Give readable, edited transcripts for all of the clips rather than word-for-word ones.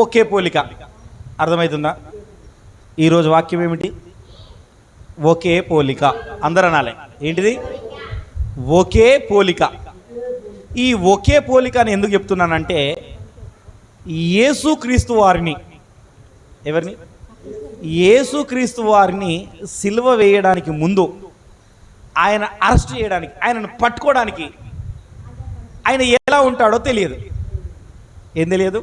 ఒకే పోలిక. అర్థమవుతుందా? ఈరోజు వాక్యం ఏమిటి? ఒకే పోలిక. అందరూ అనాలి. ఏంటిది? ఒకే పోలిక. ఈ ఒకే పోలిక అని ఎందుకు చెప్తున్నానంటే, యేసుక్రీస్తు వారిని, ఎవరిని? యేసుక్రీస్తు వారిని సిలువ వేయడానికి ముందు, ఆయన అరెస్ట్ చేయడానికి, ఆయనను పట్టుకోవడానికి ఆయన ఎలా ఉంటాడో తెలియదు. ఏం తెలియదు?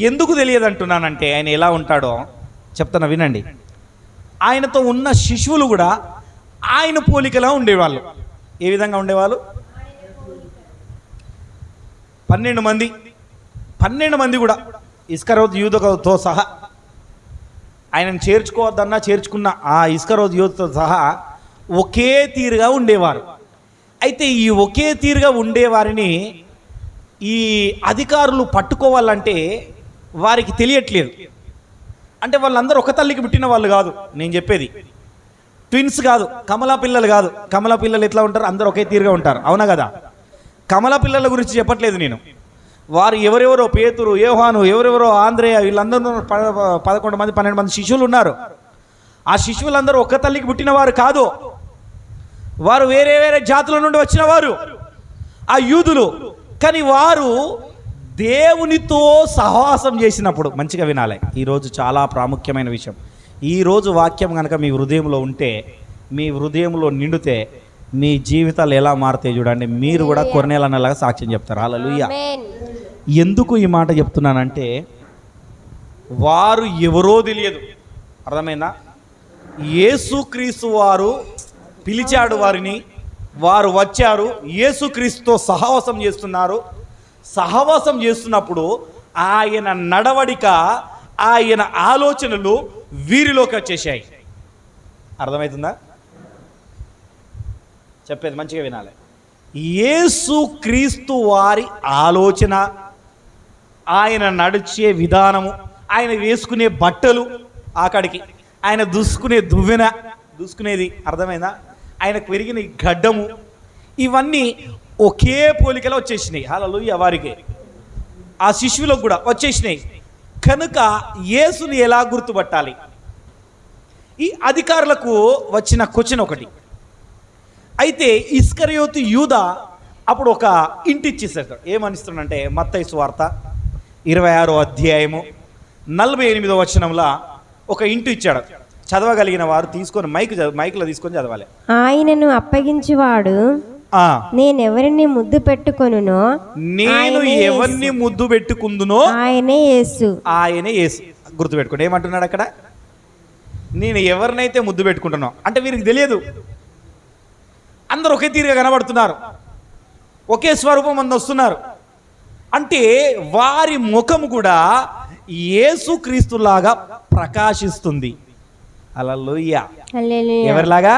ఎందుకు తెలియదు అంటున్నానంటే, ఆయన ఎలా ఉంటాడో చెప్తాను వినండి. ఆయనతో ఉన్న శిష్యులు కూడా ఆయన పోలికలా ఉండేవాళ్ళు. ఏ విధంగా ఉండేవాళ్ళు? 12 మంది కూడా ఇస్కరియోతు యూదతో సహా, ఆయనను చేర్చుకోవద్దన్నా చేర్చుకున్న ఆ ఇస్కరియోతు యూదతో సహా ఒకే తీరుగా ఉండేవారు. అయితే ఈ ఒకే తీరుగా ఉండేవారిని ఈ అధికారులు పట్టుకోవాలంటే వారికి తెలియట్లేదు. అంటే వాళ్ళందరూ ఒక తల్లికి పుట్టిన వాళ్ళు కాదు. నేను చెప్పేది ట్విన్స్ కాదు, కమలా పిల్లలు కాదు. కమలా పిల్లలు ఎట్లా ఉంటారు? అందరూ ఒకే తీరుగా ఉంటారు, అవునా కదా? కమలా పిల్లల గురించి చెప్పట్లేదు నేను. వారు ఎవరెవరో, పేతురు, యోహాను, ఎవరెవరో, ఆంద్రేయ, వీళ్ళందరూ 11 మంది 12 మంది శిష్యులు ఉన్నారు. ఆ శిష్యులందరూ ఒక్క తల్లికి పుట్టిన వారు కాదు. వారు వేరే వేరే జాతుల నుండి వచ్చిన వారు, ఆ యూదులు. కానీ వారు దేవునితో సహవాసం చేసినప్పుడు, మంచిగా వినాలి, ఈరోజు చాలా ప్రాముఖ్యమైన విషయం. ఈరోజు వాక్యం కనుక మీ హృదయంలో ఉంటే, మీ హృదయంలో నిండితే, మీ జీవితాలు ఎలా మారుతాయి చూడండి. మీరు కూడా కొర్నేలన్నలాగా సాక్ష్యం చెప్తారు. హల్లెలూయా. ఎందుకు ఈ మాట చెప్తున్నానంటే, వారు ఎవరో తెలియదు. అర్థమైందా? యేసుక్రీస్తు వారు పిలిచాడు వారిని, వారు వచ్చారు, యేసుక్రీస్తుతో సహవాసం చేస్తున్నారు. సహవాసం చేస్తున్నప్పుడు ఆయన నడవడిక, ఆయన ఆలోచనలు వీరిలోకి వచ్చేసాయి. అర్థమవుతుందా? చెప్పేది మంచిగా వినాలి. యేసుక్రీస్తు వారి ఆలోచన, ఆయన నడిచే విధానము, ఆయన వేసుకునే బట్టలు, ఆఖడికి ఆయన దుసుకునే దువ్వెన, దుసుకునేది, అర్థమైందా? ఆయనకు పెరిగిన గడ్డము, ఇవన్నీ ఒకే పోలికలో వచ్చేసినాయి. హల్లెలూయా. వారికి, ఆ శిష్యులకు కూడా వచ్చేసినాయి. కనుక యేసుని ఎలా గుర్తుపట్టాలి? ఈ అధికారులకు వచ్చిన క్వశ్చన్ ఒకటి. అయితే ఇస్కరియోతు యూదా అప్పుడు ఒక ఇంటి ఇచ్చేసాడు. ఏమనిస్తున్నాడంటే, మత్తయి సువార్త 26వ అధ్యాయము 48వ వచనంలో ఒక ఇంటి ఇచ్చాడు. చదవగలిగిన వారు తీసుకొని మైకులో తీసుకొని చదవాలి. ఆయనను అప్పగించువాడు నేనెవరిని ముద్దు పెట్టుకొనునో, నేను ఎవరిని ముద్దు పెట్టుకుందునో ఆయనే యేసు. ఆయనే యేసు. గుర్తుపెట్టుకోండి. ఏమంటున్నాడు అక్కడ? నేను ఎవరినైతే ముద్దు పెట్టుకుంటున్నా అంటే వీరికి తెలియదు. అందరూ ఒకే తీరుగా కనబడుతున్నారు, ఒకే స్వరూపం మంది వస్తున్నారు. అంటే వారి ముఖం కూడా యేసుక్రీస్తులాగా ప్రకాశిస్తుంది. హల్లెలూయా. ఎవరిలాగా?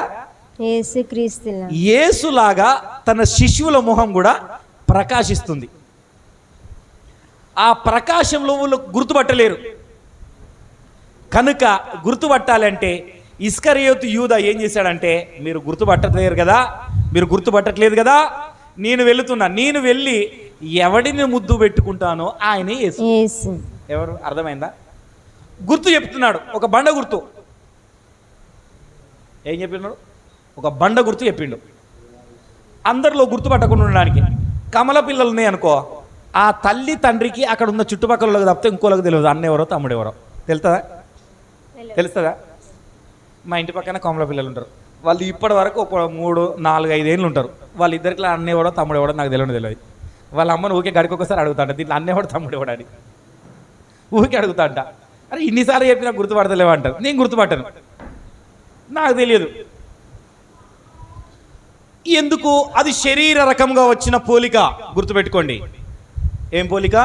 యేసుక్రీస్తులాగా. యేసులాగా తన శిష్యుల ముఖం కూడా ప్రకాశిస్తుంది. ఆ ప్రకాశంలో వాళ్ళు గుర్తుపట్టలేరు. కనుక గుర్తుపట్టాలంటే ఇస్కరియోతు యూదా ఏం చేశాడంటే, మీరు గుర్తుపట్టట్లేదు కదా, నేను వెళుతున్నా, నేను వెళ్ళి ఎవడిని ముద్దు పెట్టుకుంటానో ఆయనే యేసు. ఎవరు? అర్థమైందా? గుర్తు చెప్తున్నాడు. ఒక బండ గుర్తు. ఏం చెప్పినాడు? ఒక బండ గుర్తు చెప్పిండు. అందరిలో గుర్తుపట్టకుండా ఉండడానికి. కమల పిల్లలు ఉన్నాయి అనుకో, ఆ తల్లి తండ్రికి అక్కడ ఉన్న చుట్టుపక్కల తప్పితే ఇంకోళ్ళకి తెలియదు అన్నెవరో తమ్ముడెవరో. తెలుస్తుందా? మా ఇంటి పక్కన కమల పిల్లలు ఉంటారు. వాళ్ళు ఇప్పటి వరకు ఒక 3, 4, 5 ఏళ్ళు ఉంటారు. వాళ్ళిద్దరికి అన్నెవడో తమ్ముడెవడో నాకు తెలియదు. వాళ్ళ అమ్మను ఊకే గడికొకసారి అడుగుతాంట, దీంట్లో అన్నెవడో తమ్ముడెవడో అని ఊరికే అడుగుతాంట. అరే ఇన్నిసార్లు చెప్పి నాకు గుర్తుపడతలేవు అంటారు. నేను గుర్తుపట్టను, నాకు తెలియదు. ఎందుకు? అది శరీర రకంగా వచ్చిన పోలిక. గుర్తుపెట్టుకోండి. ఏం పోలిక?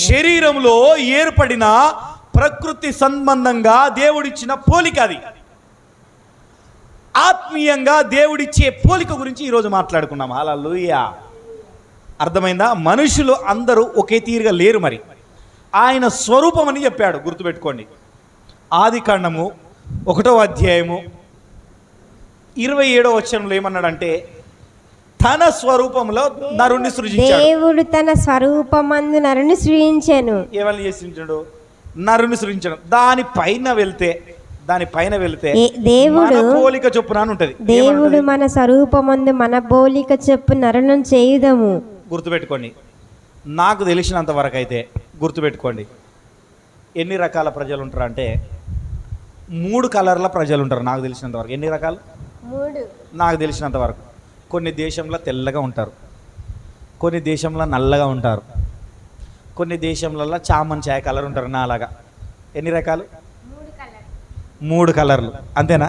శరీరంలో ఏర్పడిన ప్రకృతి సంబంధంగా దేవుడిచ్చిన పోలిక. అది ఆత్మీయంగా దేవుడిచ్చే పోలిక గురించి ఈరోజు మాట్లాడుకున్నాం. హల్లెలూయా. అర్థమైందా? మనుషులు అందరూ ఒకే తీరుగా లేరు. మరి ఆయన స్వరూపం అని చెప్పాడు. గుర్తుపెట్టుకోండి. ఆదికాండము 1వ అధ్యాయము 27వ వచనంలో ఏమన్నాడంటే, తన స్వరూపంలో నరుణ్ణి సృజించాడు. దేవుడు తన స్వరూపమందు నరుని సృజించెను. ఎవరిని సృజించాడు? నరుని సృజించడం. దానిపైన వెళ్తే దేవుడు మన పోలిక చొప్పున అని ఉంటది. దేవుడు మన స్వరూపమందు మన పోలిక చొప్పు నరులను చేయుదము. గుర్తుపెట్టుకోండి, నాకు తెలిసినంత వరకు అయితే గుర్తుపెట్టుకోండి, ఎన్ని రకాల ప్రజలు ఉంటారు అంటే 3 కలర్ల ప్రజలు ఉంటారు నాకు తెలిసినంత వరకు. ఎన్ని రకాలు? 3. నాకు తెలిసినంత వరకు కొన్ని దేశంలో తెల్లగా ఉంటారు, కొన్ని దేశంలో నల్లగా ఉంటారు, కొన్ని దేశంలలో చామన్ ఛాయ కలర్ ఉంటారు నాలాగా. ఎన్ని రకాలు? 3 కలర్లు. అంతేనా?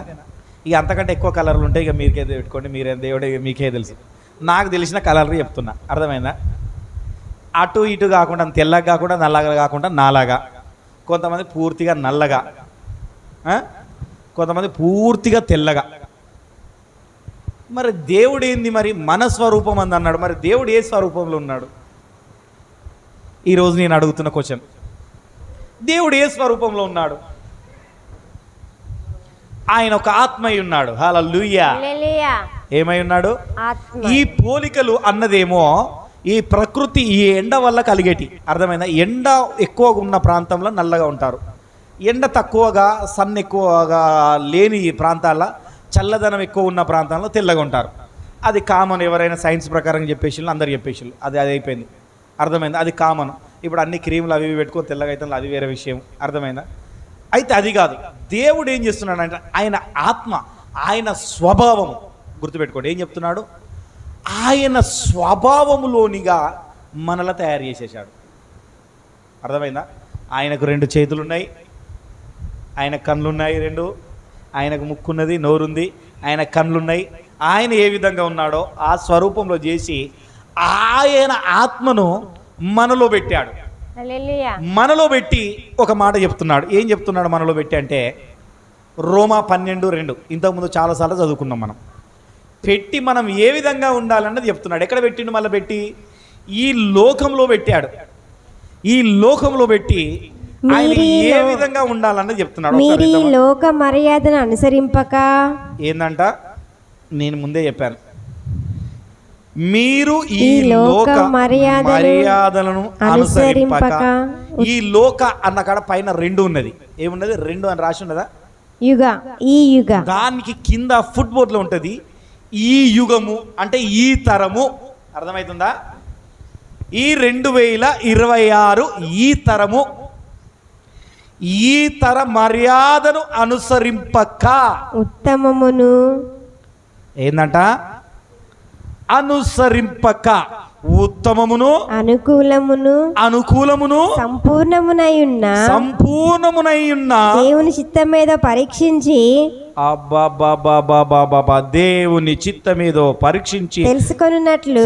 ఇక అంతకంటే ఎక్కువ కలర్లు ఉంటాయి. ఇక మీకే పెట్టుకోండి, మీరేం దేవుడే మీకే తెలుసు. నాకు తెలిసిన కలర్లు చెప్తున్నా, అర్థమైందా? అటు ఇటు కాకుండా, తెల్లగా కాకుండా, నల్లగా కాకుండా, నాలాగా. కొంతమంది పూర్తిగా నల్లగా, కొంతమంది పూర్తిగా తెల్లగా. మరి దేవుడు ఏంది? మరి మన స్వరూపం అంది అన్నాడు. మరి దేవుడు ఏ స్వరూపంలో ఉన్నాడు? ఈరోజు నేను అడుగుతున్న క్వశ్చన్, దేవుడు ఏ స్వరూపంలో ఉన్నాడు? ఆయన ఒక ఆత్మై ఉన్నాడు. హల్లెలూయా. ఏమై ఉన్నాడు? ఈ పోలికలు అన్నదేమో ఈ ప్రకృతి, ఈ ఎండ వల్ల కలిగేటి. అర్థమైందా? ఎండ ఎక్కువగా ఉన్న ప్రాంతంలో నల్లగా ఉంటారు, ఎండ తక్కువగా సన్ ఎక్కువగా లేని ప్రాంతాల్లో, చల్లదనం ఎక్కువ ఉన్న ప్రాంతాల్లో తెల్లగా ఉంటారు. అది కామన్. ఎవరైనా సైన్స్ ప్రకారం చెప్పేసి అందరు చెప్పేసి అది అయిపోయింది. అర్థమైందా? అది కామన్. ఇప్పుడు అన్ని క్రీములు అవి పెట్టుకొని తెల్లగా అవుతుంది, అది వేరే విషయం. అర్థమైందా? అయితే అది కాదు. దేవుడు ఏం చేస్తున్నాడు అంటే ఆయన ఆత్మ, ఆయన స్వభావము. గుర్తుపెట్టుకోండి, ఏం చెప్తున్నాడు? ఆయన స్వభావములోనిగా మనలా తయారు చేసేసాడు. అర్థమైందా? ఆయనకు 2 చేతులు ఉన్నాయి, ఆయన కళ్ళు ఉన్నాయి 2, ఆయనకు ముక్కున్నది, నోరుంది, ఆయన కళ్ళున్నాయి. ఆయన ఏ విధంగా ఉన్నాడో ఆ స్వరూపంలో చేసి ఆయన ఆత్మను మనలో పెట్టాడు. మనలో పెట్టి ఒక మాట చెప్తున్నాడు. ఏం చెప్తున్నాడు మనలో పెట్టి అంటే? రోమా 12:2 ఇంతకుముందు చాలాసార్లు చదువుకున్నాం మనం. పెట్టి మనం ఏ విధంగా ఉండాలన్నది చెప్తున్నాడు. ఎక్కడ పెట్టిండు? మళ్ళీ పెట్టి ఈ లోకంలో పెట్టాడు. ఈ లోకంలో పెట్టి ఆయన ఏ విధంగా ఉండాలన్నది చెప్తున్నాడు. మీరు ఈ లోక మర్యాదను అనుసరింపక. ఏందంట? నేను ముందే చెప్పాను, మీరు ఈ లోక మర్యాదలను అనుసరింపక. ఈ లోక అన్న కాడ పైన 2 ఉన్నది. ఏమున్నది? 2 అని రాసి ఉన్నదా? యుగ. దానికి కింద ఫుట్బోర్డ్ లో ఉంటది ఈ యుగము, అంటే ఈ తరము. అర్థమవుతుందా? ఈ 2026 ఈ తరము, ఈ తర మర్యాదను అనుసరింపక ఉత్తమమును. ఏందంట? అనుసరింపక ఉత్తమమును, అనుకూలమును సంపూర్ణమునై ఉన్న దేవుని చిత్తమేదో పరీక్షించి, దేవుని చిత్తమేదో పరీక్షించి తెలుసుకొనున్నట్లు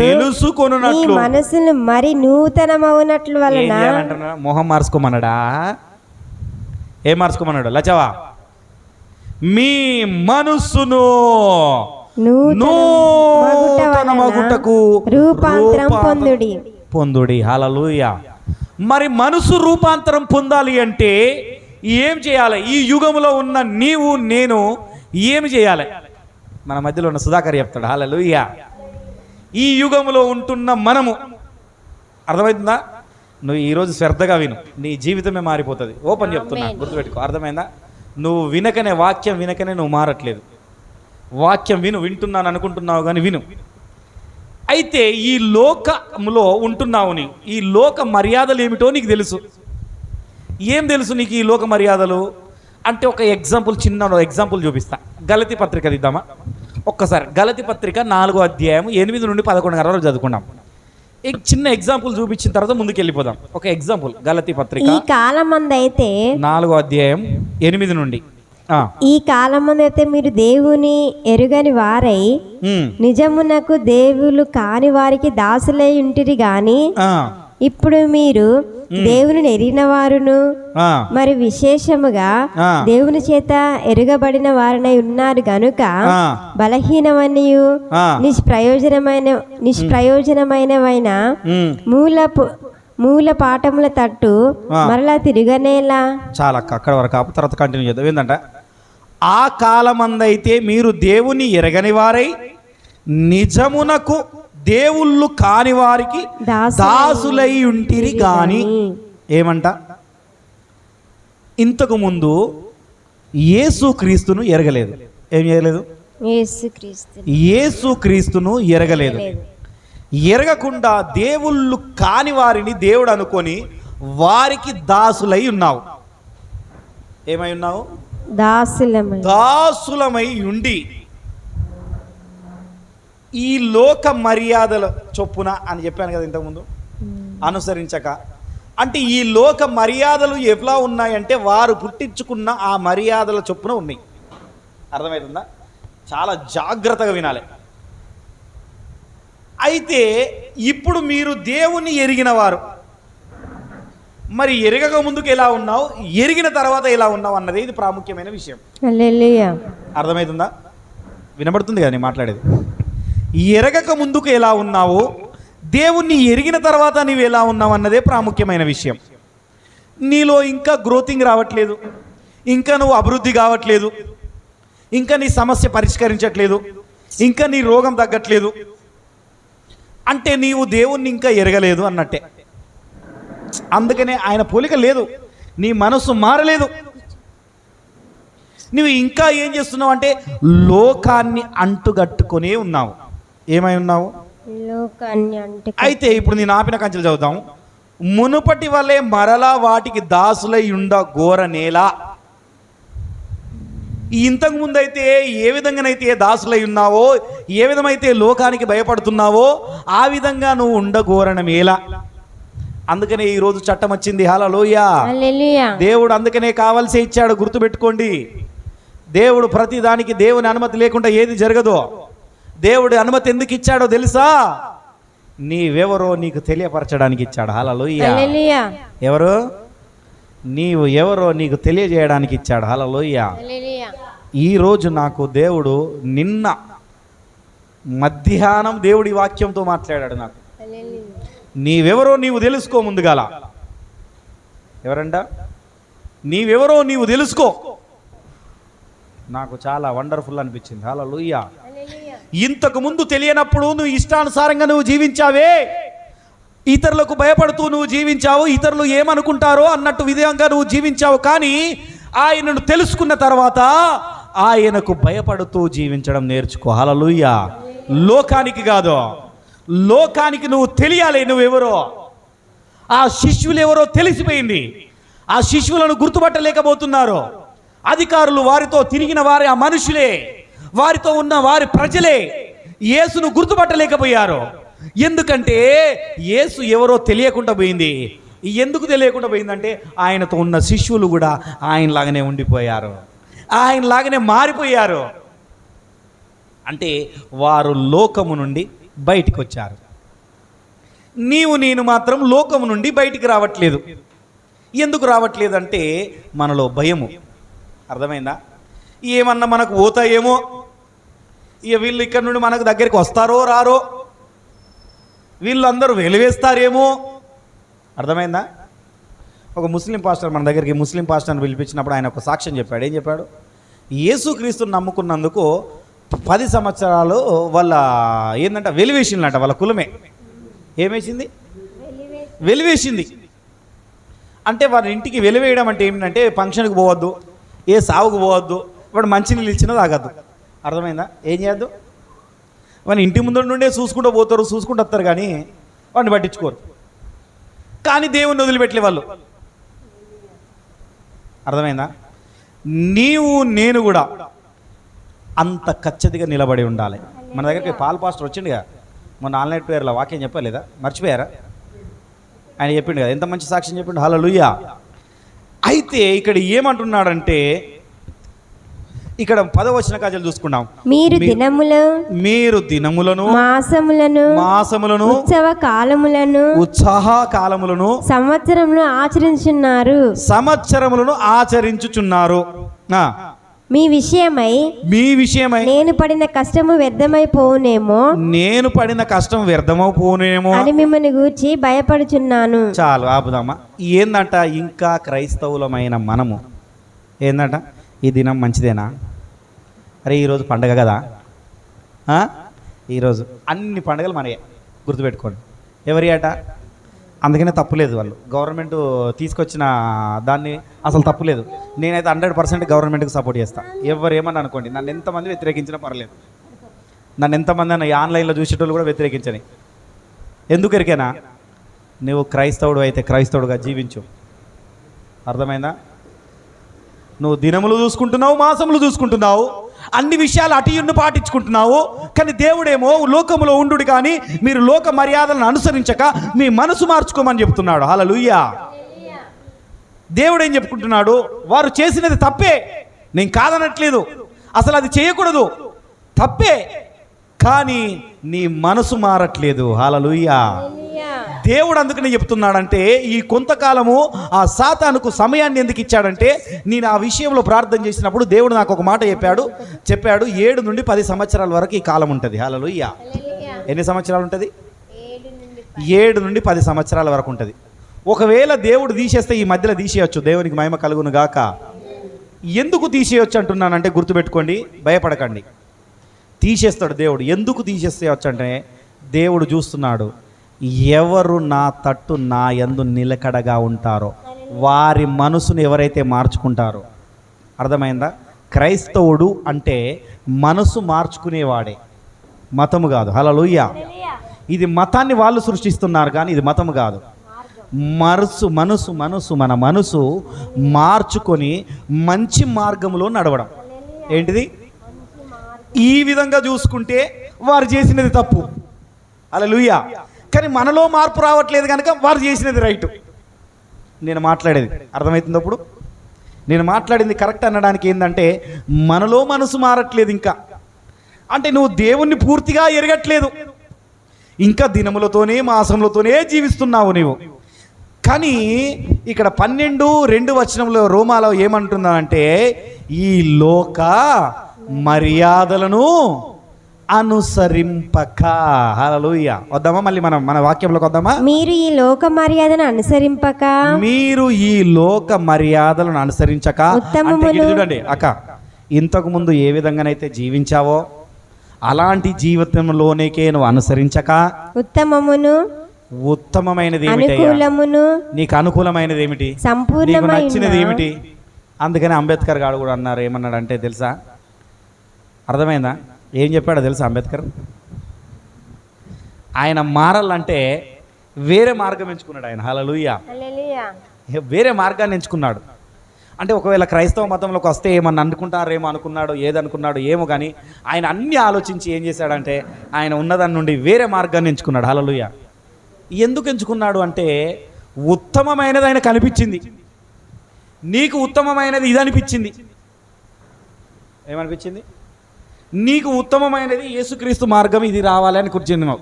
మనసును మరి నూతనమవునట్లు వలన. మొహం మార్చుకోమన్నాడా? ఏం మార్చుకోమన్నాడు? లచవా, మీ మనసును నూతనమగుటకు రూపాంతరం పొందుడి. హల్లెలూయా. మరి మనసు రూపాంతరం పొందాలి అంటే ఏం చేయాలి? ఈ యుగంలో ఉన్న నీవు నేను ఏమి చేయాలి? మన మధ్యలో ఉన్న సుధాకర్ చెప్తాడు. హల్లెలూయా. ఈ యుగంలో ఉంటున్న మనము, అర్థమవుతుందా? నువ్వు ఈరోజు శ్రద్ధగా విను, నీ జీవితమే మారిపోతుంది. ఓపెన్ చెప్తున్నా, గుర్తుపెట్టుకో. అర్థమైందా? నువ్వు వినకనే, వాక్యం వినకనే నువ్వు మారట్లేదు. వాక్యం వింటున్నాను అనుకుంటున్నావు కానీ విను. అయితే ఈ లోకంలో ఉంటున్నావు. నీ ఈ లోక మర్యాదలు ఏమిటో నీకు తెలుసు. ఏం తెలుసు నీకు ఈ లోక మర్యాదలు అంటే? ఒక ఎగ్జాంపుల్, చిన్న ఎగ్జాంపుల్ చూపిస్తా. గలతీ పత్రిక దిద్దామా ఒక్కసారి? గలతీ పత్రిక 4వ అధ్యాయం 8 నుండి 11 వరకు చదువుకున్నాం. చిన్న ఎగ్జాంపుల్ చూపించిన తర్వాత ముందుకు వెళ్ళిపోదాం. ఒక ఎగ్జాంపుల్, గలతీ పత్రిక ఈ కాలమందైతే 4వ అధ్యాయం 8 నుండి. ఈ కాలమందైతే మీరు దేవుని ఎరుగని వారై నిజమునకు దేవులు కాని వారికి దాసులై ఉంటిరి గాని, ఇప్పుడు మీరు దేవుని ఎరిగిన వారును మరి విశేషముగా దేవుని చేత ఎరుగబడిన వారనై ఉన్నారు గనుక బలహీనమనియు నిష్ప్రయోజనమైనవైన మూల పాఠముల తట్టు మరలా తిరగనేలా. చాలా అక్కడ వరకు తర్వాత కంటిన్యూ చేద్దాం. ఏంటంట? ఆ కాలమందైతే మీరు దేవుని ఎరగని వారై నిజమునకు దేవుళ్ళు కాని వారికి దాసులై ఉంటిరి గాని. ఏమంట? ఇంతకు ముందు యేసుక్రీస్తును ఎరగలేదు. ఏం చేయలేదు? యేసుక్రీస్తును ఎరగలేదు. ఎరగకుండా దేవుళ్ళు కాని వారిని దేవుడు అనుకొని వారికి దాసులై ఉన్నావు. ఏమై ఉన్నావు? దాసులమై ఉండి ఈ లోక మర్యాదల చొప్పున అని చెప్పాను కదా ఇంతకుముందు, అనుసరించక. అంటే ఈ లోక మర్యాదలు ఎలా ఉన్నాయంటే వారు పుట్టించుకున్న ఆ మర్యాదల చొప్పున ఉన్నాయి. అర్థమవుతుందా? చాలా జాగ్రత్తగా వినాలి. అయితే ఇప్పుడు మీరు దేవుణ్ణి ఎరిగిన వారు, మరి ఎరగక ముందుకు ఎలా ఉన్నావు, ఎరిగిన తర్వాత ఎలా ఉన్నావు అన్నది ఇది ప్రాముఖ్యమైన విషయం. అర్థమవుతుందా? వినబడుతుంది కదా నేను మాట్లాడేది? ఎరగక ముందుకు ఎలా ఉన్నావు, దేవుణ్ణి ఎరిగిన తర్వాత నీవు ఎలా ఉన్నావు అన్నదే ప్రాముఖ్యమైన విషయం. నీలో ఇంకా గ్రోతింగ్ రావట్లేదు, ఇంకా నువ్వు అభివృద్ధి కావట్లేదు, ఇంకా నీ సమస్య పరిష్కరించట్లేదు, ఇంకా నీ రోగం తగ్గట్లేదు అంటే నీవు దేవుణ్ణి ఇంకా ఎరగలేదు అన్నట్టే. అందుకనే ఆయన పోలిక లేదు, నీ మనసు మారలేదు. నువ్వు ఇంకా ఏం చేస్తున్నావు అంటే లోకాన్ని అంటుగట్టుకునే ఉన్నావు. ఏమై ఉన్నావు? అయితే ఇప్పుడు నేను ఆపిన కంచెలు చదువుతాం. మునుపటి వల్లే మరలా వాటికి దాసులై ఉండ ఘోర నేల. ఇంతకు ముందైతే ఏ విధంగానైతే దాసులై ఉన్నావో, ఏ విధమైతే లోకానికి భయపడుతున్నావో ఆ విధంగా నువ్వు ఉండఘోరణమేలా. అందుకనే ఈరోజు చట్టం వచ్చింది. హల్లెలూయా. దేవుడు అందుకనే కావాల్సి ఇచ్చాడు. గుర్తుపెట్టుకోండి, దేవుడు ప్రతి దానికి దేవుని అనుమతి లేకుండా ఏది జరగదు. దేవుడి అనుమతి ఎందుకు ఇచ్చాడో తెలుసా? నీవెవరో నీకు తెలియపరచడానికి ఇచ్చాడు. హల్లెలూయా. ఎవరు? నీవు ఎవరో నీకు తెలియజేయడానికి ఇచ్చాడు. హల్లెలూయా. ఈరోజు నాకు దేవుడు నిన్న మధ్యాహ్నం దేవుడి వాక్యంతో మాట్లాడాడు నాకు. నీవెవరో నీవు తెలుసుకో ముందుగాల. ఎవరంట? నీవెవరో నీవు తెలుసుకో. నాకు చాలా వండర్ఫుల్ అనిపించింది. హల్లెలూయా. ఇంతకు ముందు తెలియనప్పుడు నువ్వు ఇష్టానుసారంగా నువ్వు జీవించావే, ఇతరులకు భయపడుతూ నువ్వు జీవించావు, ఇతరులు ఏమనుకుంటారో అన్నట్టు విధంగా నువ్వు జీవించావు. కానీ ఆయనను తెలుసుకున్న తర్వాత ఆయనకు భయపడుతూ జీవించడం నేర్చుకో. హల్లెలూయా. లోకానికి కాదు, లోకానికి నువ్వు తెలియాలి నువ్వెవరో. ఆ శిష్యులు ఎవరో తెలిసిపోయింది. ఆ శిష్యులను గుర్తుపట్టలేకపోతున్నారు. అధికారులు, వారితో తిరిగిన వారి ఆ మనుషులే, వారితో ఉన్న వారి ప్రజలే యేసును గుర్తుపట్టలేకపోయారు. ఎందుకంటే యేసు ఎవరో తెలియకుండా పోయింది. ఎందుకు తెలియకుండా పోయిందంటే ఆయనతో ఉన్న శిష్యులు కూడా ఆయనలాగానే ఉండిపోయారు, ఆయనలాగానే మారిపోయారు. అంటే వారు లోకము నుండి బయటికి వచ్చారు. నీవు నేను మాత్రం లోకము నుండి బయటికి రావట్లేదు. ఎందుకు రావట్లేదు అంటే మనలో భయము. అర్థమైందా? ఏమన్నా మనకు పోతాయేమో, ఇక వీళ్ళు ఇక్కడ నుండి మనకు దగ్గరికి వస్తారో రారో, వీళ్ళందరూ వెలివేస్తారేమో. అర్థమైందా? ఒక ముస్లిం పాస్టర్ మన దగ్గరికి ముస్లిం పాస్టర్ని పిలిపించినప్పుడు ఆయన ఒక సాక్ష్యం చెప్పాడు. ఏం చెప్పాడు? యేసుక్రీస్తుని నమ్ముకున్నందుకు 10 సంవత్సరాలు వాళ్ళ ఏంటంటే వెలివేసిందంట. వాళ్ళ కులమే ఏమేసింది? వెలివేసింది. అంటే వారి ఇంటికి వెలివేయడం అంటే ఏమిటంటే ఫంక్షన్కి పోవద్దు, ఏ సావుకు పోవద్దు, వాడు మంచినీళ్ళు ఇచ్చినా తాగద్దు. అర్థమైందా? ఏం చేయద్దు? వాడిని ఇంటి ముందు నుండే చూసుకుంటూ పోతారు, చూసుకుంటూ వస్తారు, కానీ వాడిని పట్టించుకోరు. కానీ దేవుణ్ణి వదిలిపెట్టలే వాళ్ళు. అర్థమైందా? నీవు నేను కూడా అంత ఖచ్చితంగా నిలబడి ఉండాలి. మన దగ్గరికి పాల్ పాస్టర్ వచ్చిండుగా మొన్న ఆన్లైన్ ప్రేయర్లో వాక్యం చెప్పలేదా? మర్చిపోయారా? ఆయన చెప్పిండు కదా, ఎంత మంచి సాక్ష్యం చెప్పిండు. హల్లెలూయా. అయితే ఇక్కడ ఏమంటున్నాడంటే, ఇక్కడ 10వ వచన కాజలు చూసుకున్నాం. మీరు దినములను మాసములను ఉత్సవ కాలములను సంవత్సరములను ఆచరించుచున్నారు. మీ విషయమై నేను పడిన కష్టం వ్యర్థమైపోవునేమో అని మిమ్మల్ని గూర్చి భయపడుచున్నాను. చాలు ఆపుదామా? ఏందంట? ఇంకా క్రైస్తవులమైన మనము ఏందంట? ఈ దినం మంచిదేనా? అరే ఈరోజు పండగ కదా, ఈరోజు అన్ని పండుగలు మనయే, గుర్తుపెట్టుకోండి. ఎవరి ఆట? అందుకనే తప్పులేదు, వాళ్ళు గవర్నమెంట్ తీసుకొచ్చిన దాన్ని అసలు తప్పులేదు. నేనైతే 100% గవర్నమెంట్కి సపోర్ట్ చేస్తాను. ఎవరు ఏమని అనుకోండి, నన్ను ఎంతమంది వ్యతిరేకించినా పర్లేదు, నన్ను ఎంతమంది అన్న ఆన్లైన్లో చూసేటోళ్ళు కూడా వ్యతిరేకించని. ఎందుకు ఎరికేనా? నువ్వు క్రైస్తవుడు అయితే క్రైస్తవుడుగా జీవించు. అర్థమైందా? నువ్వు దినములు చూసుకుంటున్నావు, మాసములు చూసుకుంటున్నావు, అన్ని విషయాలు అటు పాటించుకుంటున్నావు. కానీ దేవుడేమో లోకములో ఉండు కానీ మీరు లోక మర్యాదలను అనుసరించక మీ మనసు మార్చుకోమని చెప్తున్నాడు. హల్లెలూయా. దేవుడు ఏం చెప్పుకుంటున్నాడు? వారు చేసినది తప్పే, నేను కాదనట్లేదు, అసలు అది చేయకూడదు, తప్పే, కానీ నీ మనసు మారట్లేదు. హల్లెలూయా. దేవుడు అందుకనే చెప్తున్నాడంటే, ఈ కొంతకాలము ఆ సాతానుకు సమయాన్ని ఎందుకు ఇచ్చాడంటే, నేను ఆ విషయంలో ప్రార్థన చేసినప్పుడు దేవుడు నాకు ఒక మాట చెప్పాడు 7 నుండి 10 సంవత్సరాల వరకు ఈ కాలం ఉంటుంది. హల్లెలూయా. ఎన్ని సంవత్సరాలు ఉంటుంది? 7 నుండి 10 సంవత్సరాల వరకు ఉంటుంది. ఒకవేళ దేవుడు తీసేస్తే ఈ మధ్యలో తీసేయచ్చు, దేవునికి మహిమ కలుగును గాక. ఎందుకు తీసేయచ్చు అంటున్నానంటే, గుర్తుపెట్టుకోండి, భయపడకండి. తీసేస్తాడు దేవుడు. ఎందుకు తీసేసేయచ్చు అంటే, దేవుడు చూస్తున్నాడు, ఎవరు నా తట్టు నా యందు నిలకడగా ఉంటారో వారి మనసును ఎవరైతే మార్చుకుంటారో. అర్థమైందా? క్రైస్తవుడు అంటే మనసు మార్చుకునేవాడే, మతము కాదు. హల్లెలూయా. ఇది మతాన్ని వాళ్ళు సృష్టిస్తున్నారు కానీ ఇది మతము కాదు. మన మనసు మార్చుకొని మంచి మార్గంలో నడవడం. ఏంటిది? ఈ విధంగా చూసుకుంటే వారు చేసినది తప్పు. హల్లెలూయా. కానీ మనలో మార్పు రావట్లేదు కనుక వారు చేసినది రైట్. నేను మాట్లాడేది అర్థమవుతుంది? అప్పుడు నేను మాట్లాడింది కరెక్ట్ అనడానికి ఏంటంటే, మనలో మనసు మారట్లేదు ఇంకా. అంటే నువ్వు దేవుణ్ణి పూర్తిగా ఎరగట్లేదు, ఇంకా దినములతోనే మాసములతోనే జీవిస్తున్నావు నీవు. కానీ ఇక్కడ 12:2 వచనంలో రోమాలో ఏమంటున్నానంటే, ఈ లోక మర్యాదలను అనుసరింపక. హల్లెలూయా. వద్దామా? మళ్ళీ మన వాక్యంలోకి వద్దామా? మీరు ఈ లోక మర్యాదను అనుసరింపక. మీరు ఈ లోక మర్యాదలను అనుసరించక. అంటే చూడండి అక్క, ఇంతకు ముందు ఏ విధంగానైతే జీవించావో అలాంటి జీవితంలోనేకే నువ్వు అనుసరించక, ఉత్తమమైనది ఏమిటి? నీకు అనుకూలమైనది ఏమిటి? నీకు నచ్చినది ఏమిటి? అందుకని అంబేద్కర్ గారు కూడా అన్నారు, ఏమన్నాడంటే తెలుసా? అర్థమైందా? ఏం చెప్పాడో తెలుసా అంబేద్కర్? ఆయన మారాలంటే వేరే మార్గం ఎంచుకున్నాడు ఆయన. హల్లెలూయా. వేరే మార్గాన్ని ఎంచుకున్నాడు. అంటే ఒకవేళ క్రైస్తవ మతంలోకి వస్తే ఏమన్నా అనుకుంటారేమో అనుకున్నాడు, ఏదనుకున్నాడు ఏమో, కానీ ఆయన అన్ని ఆలోచించి ఏం చేశాడంటే ఆయన ఉన్నదాని నుండి వేరే మార్గాన్ని ఎంచుకున్నాడు. హల్లెలూయా. ఎందుకు ఎంచుకున్నాడు అంటే, ఉత్తమమైనది ఆయన కనిపించింది. నీకు ఉత్తమమైనది ఇది అనిపించింది. ఏమనిపించింది? నీకు ఉత్తమమైనది యేసుక్రీస్తు మార్గం, ఇది రావాలని కూర్చున్నావు.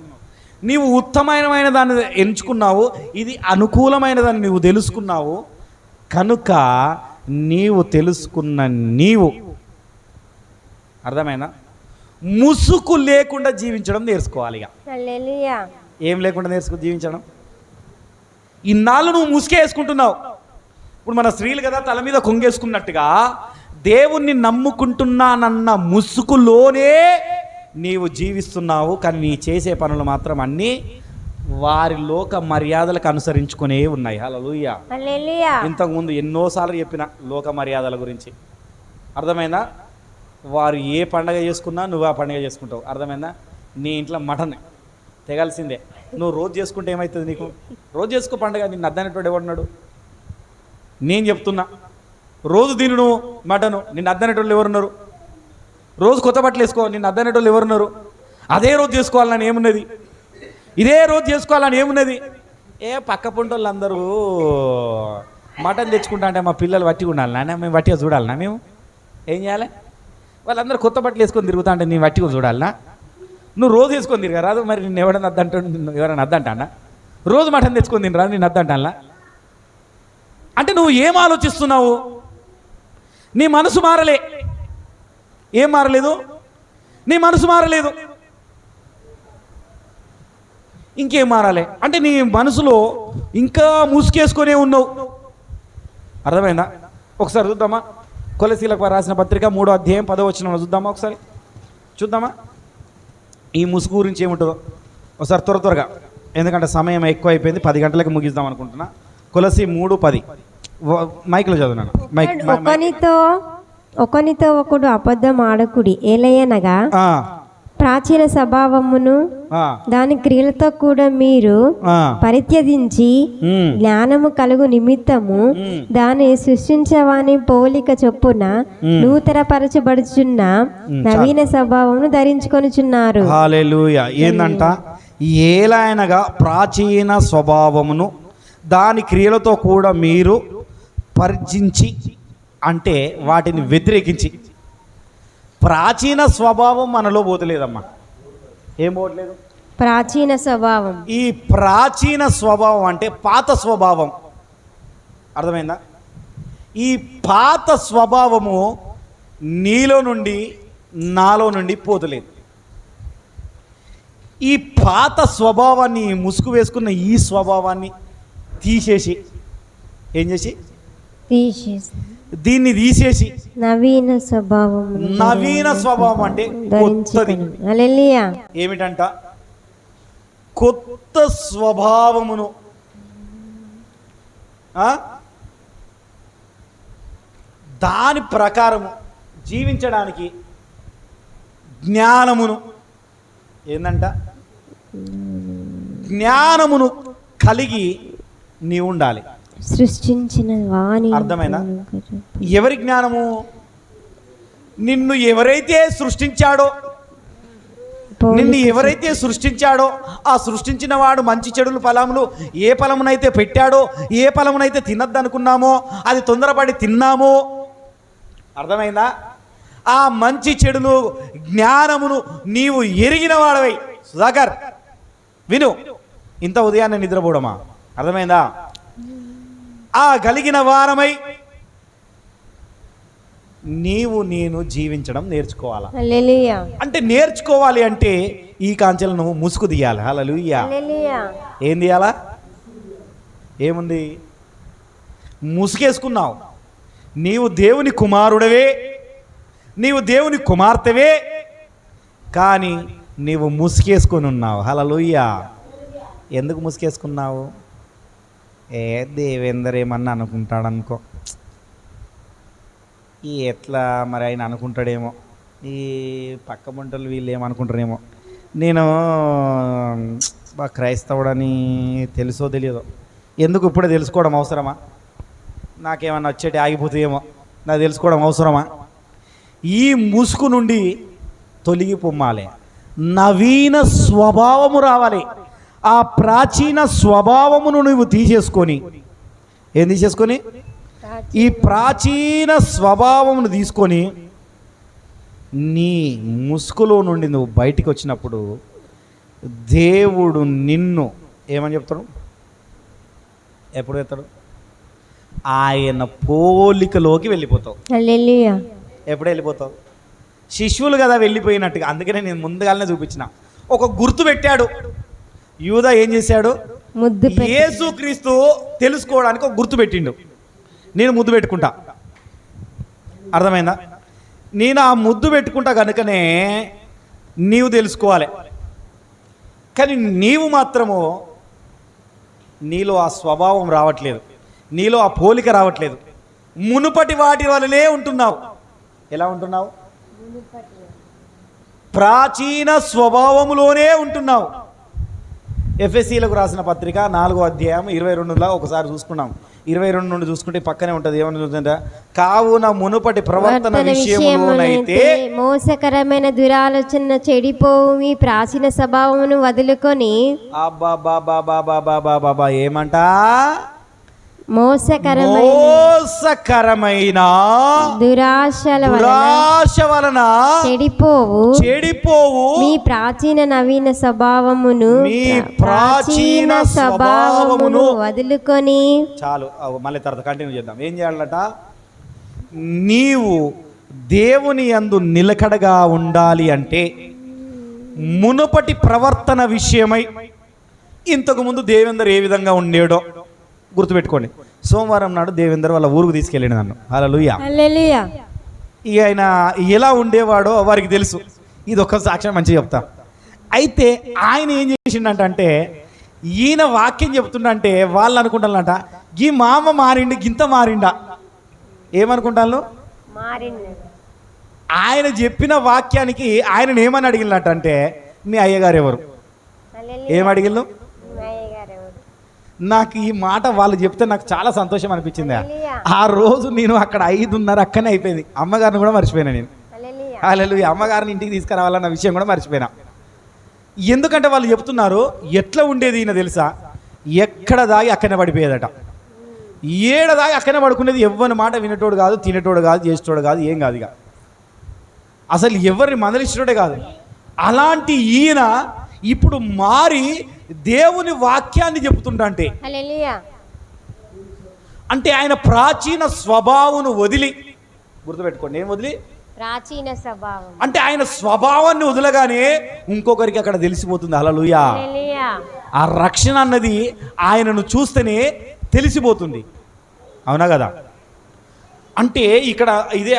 నీవు ఉత్తమమైన దాన్ని ఎంచుకున్నావు, ఇది అనుకూలమైన దాన్ని నువ్వు తెలుసుకున్నావు కనుక నీవు తెలుసుకున్న నీవు, అర్థమైనా, ముసుగు లేకుండా జీవించడం నేర్చుకోవాలి. ఏం లేకుండా జీవించడం? ఇన్నాళ్ళు నువ్వు ముసుగే వేసుకుంటున్నావు. ఇప్పుడు మన స్త్రీలు కదా తల మీద కొంగేసుకున్నట్టుగా దేవుణ్ణి నమ్ముకుంటున్నానన్న ముసుగులోనే నీవు జీవిస్తున్నావు. కానీ నీ చేసే పనులు మాత్రం అన్నీ వారి లోక మర్యాదలకు అనుసరించుకునే ఉన్నాయి. హల్లెలూయా. ఇంతకుముందు ఎన్నోసార్లు చెప్పిన లోక మర్యాదల గురించి. అర్థమైందా? వారు ఏ పండగ చేసుకున్నా నువ్వు ఆ పండుగ చేసుకుంటావు. అర్థమైందా? నీ ఇంట్లో మటన్ తెగాల్సిందే. నువ్వు రోజు చేసుకుంటే ఏమవుతుంది? నీకు రోజు చేసుకో పండుగ. నిన్ను అద్దనేటోడు ఎవడున్నాడు? నేను చెప్తున్నా, రోజు తిను నువ్వు మటను, నిన్ను అద్దనేటోళ్ళు ఎవరున్నారు? రోజు కొత్త బట్టలు వేసుకో, నిన్ను అద్దనేటోళ్ళు ఎవరున్నారు? అదే రోజు చేసుకోవాలని ఏమున్నది? ఇదే రోజు చేసుకోవాలని ఏమున్నది? పక్క పుంటోళ్ళు అందరూ మటన్ తెచ్చుకుంటా అంటే మా పిల్లలు వట్టిగా ఉండాలన్నా, మేము వట్టిగా చూడాలన్నా? మేము ఏం చేయాలి? వాళ్ళందరూ కొత్త బట్టలు వేసుకొని తిరుగుతా అంటే నేను వట్టిగా చూడాలన్నా? నువ్వు రోజు వేసుకొని తిరిగా రాదు? మరి నిన్ను ఎవడన్నా అద్దంటాడు? ఎవరైనా అద్దంటానా? రోజు మటన్ తెచ్చుకొని తినరా? నేను అద్దంటానా? అంటే నువ్వు ఏం ఆలోచిస్తున్నావు? నీ మనసు మారలే. ఏం మారలేదు? నీ మనసు మారలేదు. ఇంకేం మారాలి అంటే నీ మనసులో ఇంకా మూసుకేసుకొనే ఉన్నావు. అర్థమైందా? ఒకసారి చూద్దామా? కొలసీలకు రాసిన పత్రిక 3వ అధ్యాయం 10వ వచనం చూద్దామా? ఒకసారి చూద్దామా? ఈ ముసుగు గురించి ఏముంటుందో ఒకసారి త్వరగా, ఎందుకంటే సమయం ఎక్కువ అయిపోయింది, 10 గంటలకు ముగిద్దాం అనుకుంటున్నా. కొలసి 3:10 మైక్లో చదువునాను. ఒకనితో ఒకడు అబద్ధం ఆడకుడి, ఏలయనగా ప్రాచీన స్వభావమును దాని క్రియలతో కూడా మీరు పరిత్యజించి జ్ఞానము కలుగు నిమిత్తము దాన్ని సృష్టించవాని పోలిక చొప్పున నూతనపరచబడుచున్న నవీన స్వభావమును ధరించుకొనుచున్నారు. హల్లెలూయా. ఏందంట? ఏలయనగా ప్రాచీన స్వభావమును దాని క్రియలతో కూడా మీరు పరిచించి, అంటే వాటిని వ్యతిరేకించి. ప్రాచీన స్వభావం మనలో పోతలేదమ్మా. ఏం పోవట్లేదు? ప్రాచీన స్వభావం. ఈ ప్రాచీన స్వభావం అంటే పాత స్వభావం. అర్థమైందా? ఈ పాత స్వభావము నీలో నుండి నాలో నుండి పోతలేదు. ఈ పాత స్వభావాన్ని, ముసుగు వేసుకున్న ఈ స్వభావాన్ని తీసేసి, ఏం చేసి దీన్ని తీసేసి నవీన స్వభావం అంటే కొత్తది. హల్లెలూయా. ఏమిటంట? కొత్త స్వభావమును దాని ప్రకారము జీవించడానికి జ్ఞానమును, ఏందంట? జ్ఞానమును కలిగి నీ ఉండాలి. సృష్టించిన వాణి. అర్థమైనా? ఎవరి జ్ఞానము? నిన్ను ఎవరైతే సృష్టించాడో, ఆ సృష్టించిన వాడు మంచి చెడులు ఫలములు ఏ ఫలమునైతే పెట్టాడో, ఏ ఫలమునైతే తినద్దనుకున్నామో అది తొందరపడి తిన్నామో, అర్థమైందా? ఆ మంచి చెడులు జ్ఞానమును నీవు ఎరిగిన వాడవై. సుధాకర్ విను, ఇంత ఉదయాన్నే నిద్రపోవడమా? అర్థమైందా? ఆ కలిగిన వారమై నేను జీవించడం నేర్చుకోవాలా. హల్లెలూయా. అంటే నేర్చుకోవాలి అంటే ఈ కాంచెలు నువ్వు ముసుగు తీయాలి. హల్లెలూయా. ఏం తీయాలా? ఏముంది? ముసుగేసుకున్నావు. నీవు దేవుని కుమారుడవే, నీవు దేవుని కుమార్తెవే, కానీ నీవు ముసుగేసుకొని ఉన్నావు. హల్లెలూయా. ఎందుకు ముసుగేసుకున్నావు? దేవేందర్ ఏమన్నా అనుకుంటాడనుకో, ఎట్లా మరి ఆయన అనుకుంటాడేమో, ఈ పక్క మంటలు వీళ్ళు ఏమనుకుంటారేమో, నేను క్రైస్తవుడని తెలుసో తెలియదో, ఎందుకు ఇప్పుడే తెలుసుకోవడం అవసరమా? నాకేమన్నా వచ్చేటి ఆగిపోతాయేమో, నాకు తెలుసుకోవడం అవసరమా? ఈ ముసుగు నుండి తొలగిపోమ్మాలి, నవీన స్వభావము రావాలి. ఆ ప్రాచీన స్వభావమును నువ్వు తీసేసుకొని, ఏం తీసేసుకొని? ఈ ప్రాచీన స్వభావమును తీసుకొని నీ ముసుగులో నుండి నువ్వు బయటికి వచ్చినప్పుడు దేవుడు నిన్ను ఏమని చెప్తాడు? ఎప్పుడు చెప్తాడు? ఆయన పోలికలోకి వెళ్ళిపోతావు. హల్లెలూయా. ఎప్పుడు వెళ్ళిపోతావు? శిష్యులు కదా వెళ్ళిపోయినట్టుగా. అందుకనే నేను ముందుగానే చూపించిన ఒక గుర్తు పెట్టాడు. యూదా ఏం చేశాడు? యేసుక్రీస్తు తెలుసుకోవడానికి ఒక గుర్తు పెట్టిండు. నేను ముద్దు పెట్టుకుంటా. అర్థమైందా? నేను ఆ ముద్దు పెట్టుకుంటా కనుకనే నీవు తెలుసుకోవాలి. కానీ నీవు మాత్రము నీలో ఆ స్వభావం రావట్లేదు, నీలో ఆ పోలిక రావట్లేదు. మునుపటి వాటి వలనే ఉంటున్నావు. ఎలా ఉంటున్నావు? ప్రాచీన స్వభావములోనే ఉంటున్నావు. ఎఫ్ఎస్సీలకు రాసిన పత్రిక 4వ అధ్యాయం 22లో ఒకసారి చూసుకున్నాం. 22 నుండి చూసుకుంటే పక్కనే ఉంటుంది. ఏమని చూస్తుంటే, కావున మునుపటి ప్రవర్తన విషయములోనైతే మోసకరమైన దురాలోచన చెడిపోవు మీ ప్రాచీన స్వభావమును వదులుకొని. అబ్బా ఏమంట? మోసకరమైన దురాశల వలన చెడిపోవు మీ ప్రాచీన నవీన స్వభావమును వదులుకొని. చాలు, మళ్ళీ తర్వాత కంటిన్యూ చేద్దాం. ఏం చేయాలట? నీవు దేవుని యందు నిలకడగా ఉండాలి అంటే మునుపటి ప్రవర్తన విషయమై ఇంతకుముందు దేవేందర్ ఏ విధంగా ఉండేడో గుర్తుపెట్టుకోండి. సోమవారం నాడు దేవేందర్ వాళ్ళ ఊరుకు తీసుకెళ్ళిన నన్ను. హల్లెలూయా. ఇక ఆయన ఎలా ఉండేవాడో వారికి తెలుసు. ఇది ఒక్క సాక్ష్యం మంచిగా చెప్తా. అయితే ఆయన ఏం చేసిండంటే ఈయన వాక్యం చెప్తుండంటే వాళ్ళు అనుకుంటారంట ఈ మామ మారిండు గింత మారిండా ఏమనుకుంటాను మారిండు. ఆయన చెప్పిన వాక్యానికి ఆయన ఏమని అడిగినట్టంటే మీ అయ్యగారు ఎవరు ఏం అడిగిళ్ళు నాకు ఈ మాట వాళ్ళు చెప్తే నాకు చాలా సంతోషం అనిపించింది. ఆ రోజు నేను అక్కడ 5:30 అక్కనే అయిపోయింది. అమ్మగారిని కూడా మర్చిపోయినా నేను. హల్లెలూయా. అమ్మగారిని ఇంటికి తీసుకురావాలన్న విషయం కూడా మర్చిపోయినా. ఎందుకంటే వాళ్ళు చెప్తున్నారు ఎట్లా ఉండేది ఈయన తెలుసా, ఎక్కడ దాగి అక్కనే పడిపోయేదట. ఏడ దాగి అక్కనే పడుకునేది. ఎవ్వరి మాట వినేటోడు కాదు, తినేటోడు కాదు, చేసేటోడు కాదు, ఏం కాదు. ఇక అసలు ఎవరిని మందలించేటోడే కాదు. అలాంటి ఈయన ఇప్పుడు మారి దేవుని వాక్యాన్ని చెబుతుంటే అంటే ఆయన ప్రాచీన స్వభావం వదిలి, గుర్తుపెట్టుకోండి, ఏం వదిలి? ప్రాచీన స్వభావం. అంటే ఆయన స్వభావాన్ని వదలగానే ఇంకొకరికి అక్కడ తెలిసిపోతుంది. హల్లెలూయా. ఆ రక్షణ అన్నది ఆయనను చూస్తేనే తెలిసిపోతుంది. అవునా కదా? అంటే ఇక్కడ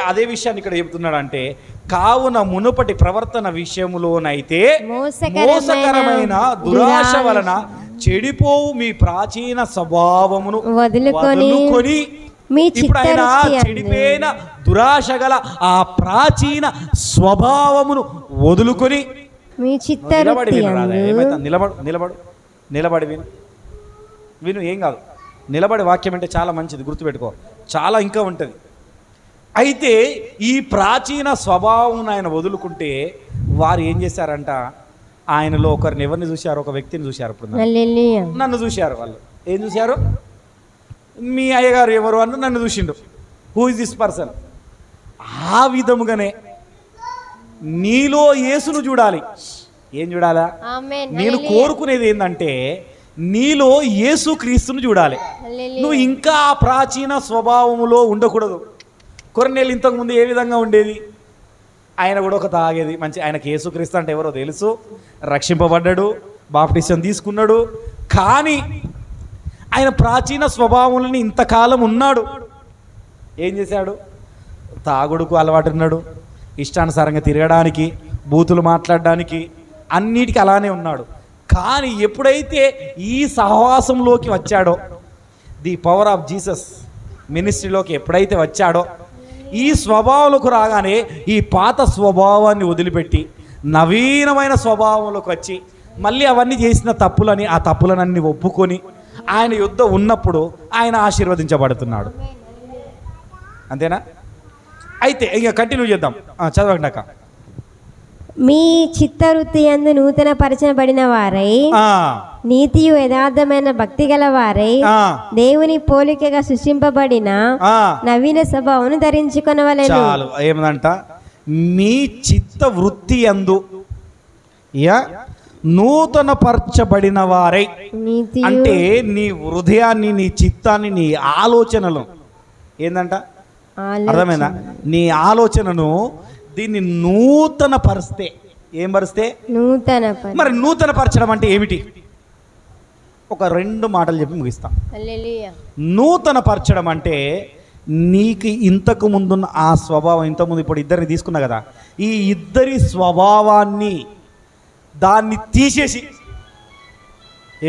అదే విషయాన్ని ఇక్కడ చెబుతున్నాడు. అంటే కావున మునుపటి ప్రవర్తన విషయములోనైతే మోసకరమైన దురాశ వలన చెడిపోవు మీ ప్రాచీన స్వభావమును వదులుకొని ఇప్పుడు ఆయన చెడిపోయిన దురాశ గల ఆ ప్రాచీన స్వభావమును వదులుకొని నిలబడి విను. ఏం కాదు, నిలబడి వాక్యం అంటే చాలా మంచిది, గుర్తుపెట్టుకో. చాలా ఇంకా ఉంటుంది. అయితే ఈ ప్రాచీన స్వభావం ఆయన వదులుకుంటే వారు ఏం చేశారంట, ఆయనలో ఒకరిని ఎవరిని చూశారు? ఒక వ్యక్తిని చూశారు. ఇప్పుడు నన్ను చూశారు. వాళ్ళు ఏం చూశారు? మీ అయ్యగారు ఎవరు అని నన్ను చూసిండు. Who is this person? ఆ విధముగానే నీలో యేసును చూడాలి. ఏం చూడాలా? నేను కోరుకునేది ఏంటంటే నీలో యేసు క్రీస్తును చూడాలి. నువ్వు ఇంకా ఆ ప్రాచీన స్వభావములో ఉండకూడదు. కొరనేలు ఇంతకుముందు ఏ విధంగా ఉండేది? ఆయన కూడా ఒక తాగేది మంచి. ఆయనకి యేసుక్రీస్తు అంటే ఎవరో తెలుసు, రక్షింపబడ్డాడు, బాప్టిజం తీసుకున్నాడు. కానీ ఆయన ప్రాచీన స్వభావంలోని ఇంతకాలం ఉన్నాడు. ఏం చేశాడు? తాగుడుకు అలవాటు ఉన్నాడు, ఇష్టానుసారంగా తిరగడానికి, బూతులు మాట్లాడడానికి, అన్నిటికీ అలానే ఉన్నాడు. కానీ ఎప్పుడైతే ఈ సహవాసంలోకి వచ్చాడో, ది పవర్ ఆఫ్ జీసస్ మినిస్ట్రీలోకి ఎప్పుడైతే వచ్చాడో, ఈ స్వభావంలోకి రాగానే ఈ పాత స్వభావాన్ని వదిలిపెట్టి నవీనమైన స్వభావంలోకి వచ్చి మళ్ళీ అవన్నీ చేసిన తప్పులని, ఆ తప్పులనన్నీ ఒప్పుకొని ఆయన యుద్ధ ఉన్నప్పుడు ఆయన ఆశీర్వదించబడుతున్నాడు. అంతేనా? అయితే ఇక కంటిన్యూ చేద్దాం. చదవండి. మీ చిత్తవృత్తి యందు నూతన పరచబడిన వారై నీతియు యథార్థమైన భక్తి గల వారై దేవుని పోలికగా సృష్టింపబడిన నవీన స్వభావం ధరించుకొనవలెను. చాలు. ఏమందంట? మీ చిత్త వృత్తి యందు నూతన పరచబడిన వారై. అంటే నీ హృదయాన్ని, నీ చిత్తాన్ని, నీ ఆలోచనలు ఏందంట? అర్థమైందా? నీ ఆలోచనను దీన్ని నూతన పరిస్తే. ఏం పరిస్తే? మరి నూతన పరచడం అంటే ఏమిటి? ఒక 2 మాటలు చెప్పి ముగిస్తాం. నూతన పరచడం అంటే నీకు ఇంతకు ముందున్న ఆ స్వభావం, ఇంతకుముందు ఇప్పుడు ఇద్దరిని తీసుకున్నా కదా, ఈ ఇద్దరి స్వభావాన్ని దాన్ని తీసేసి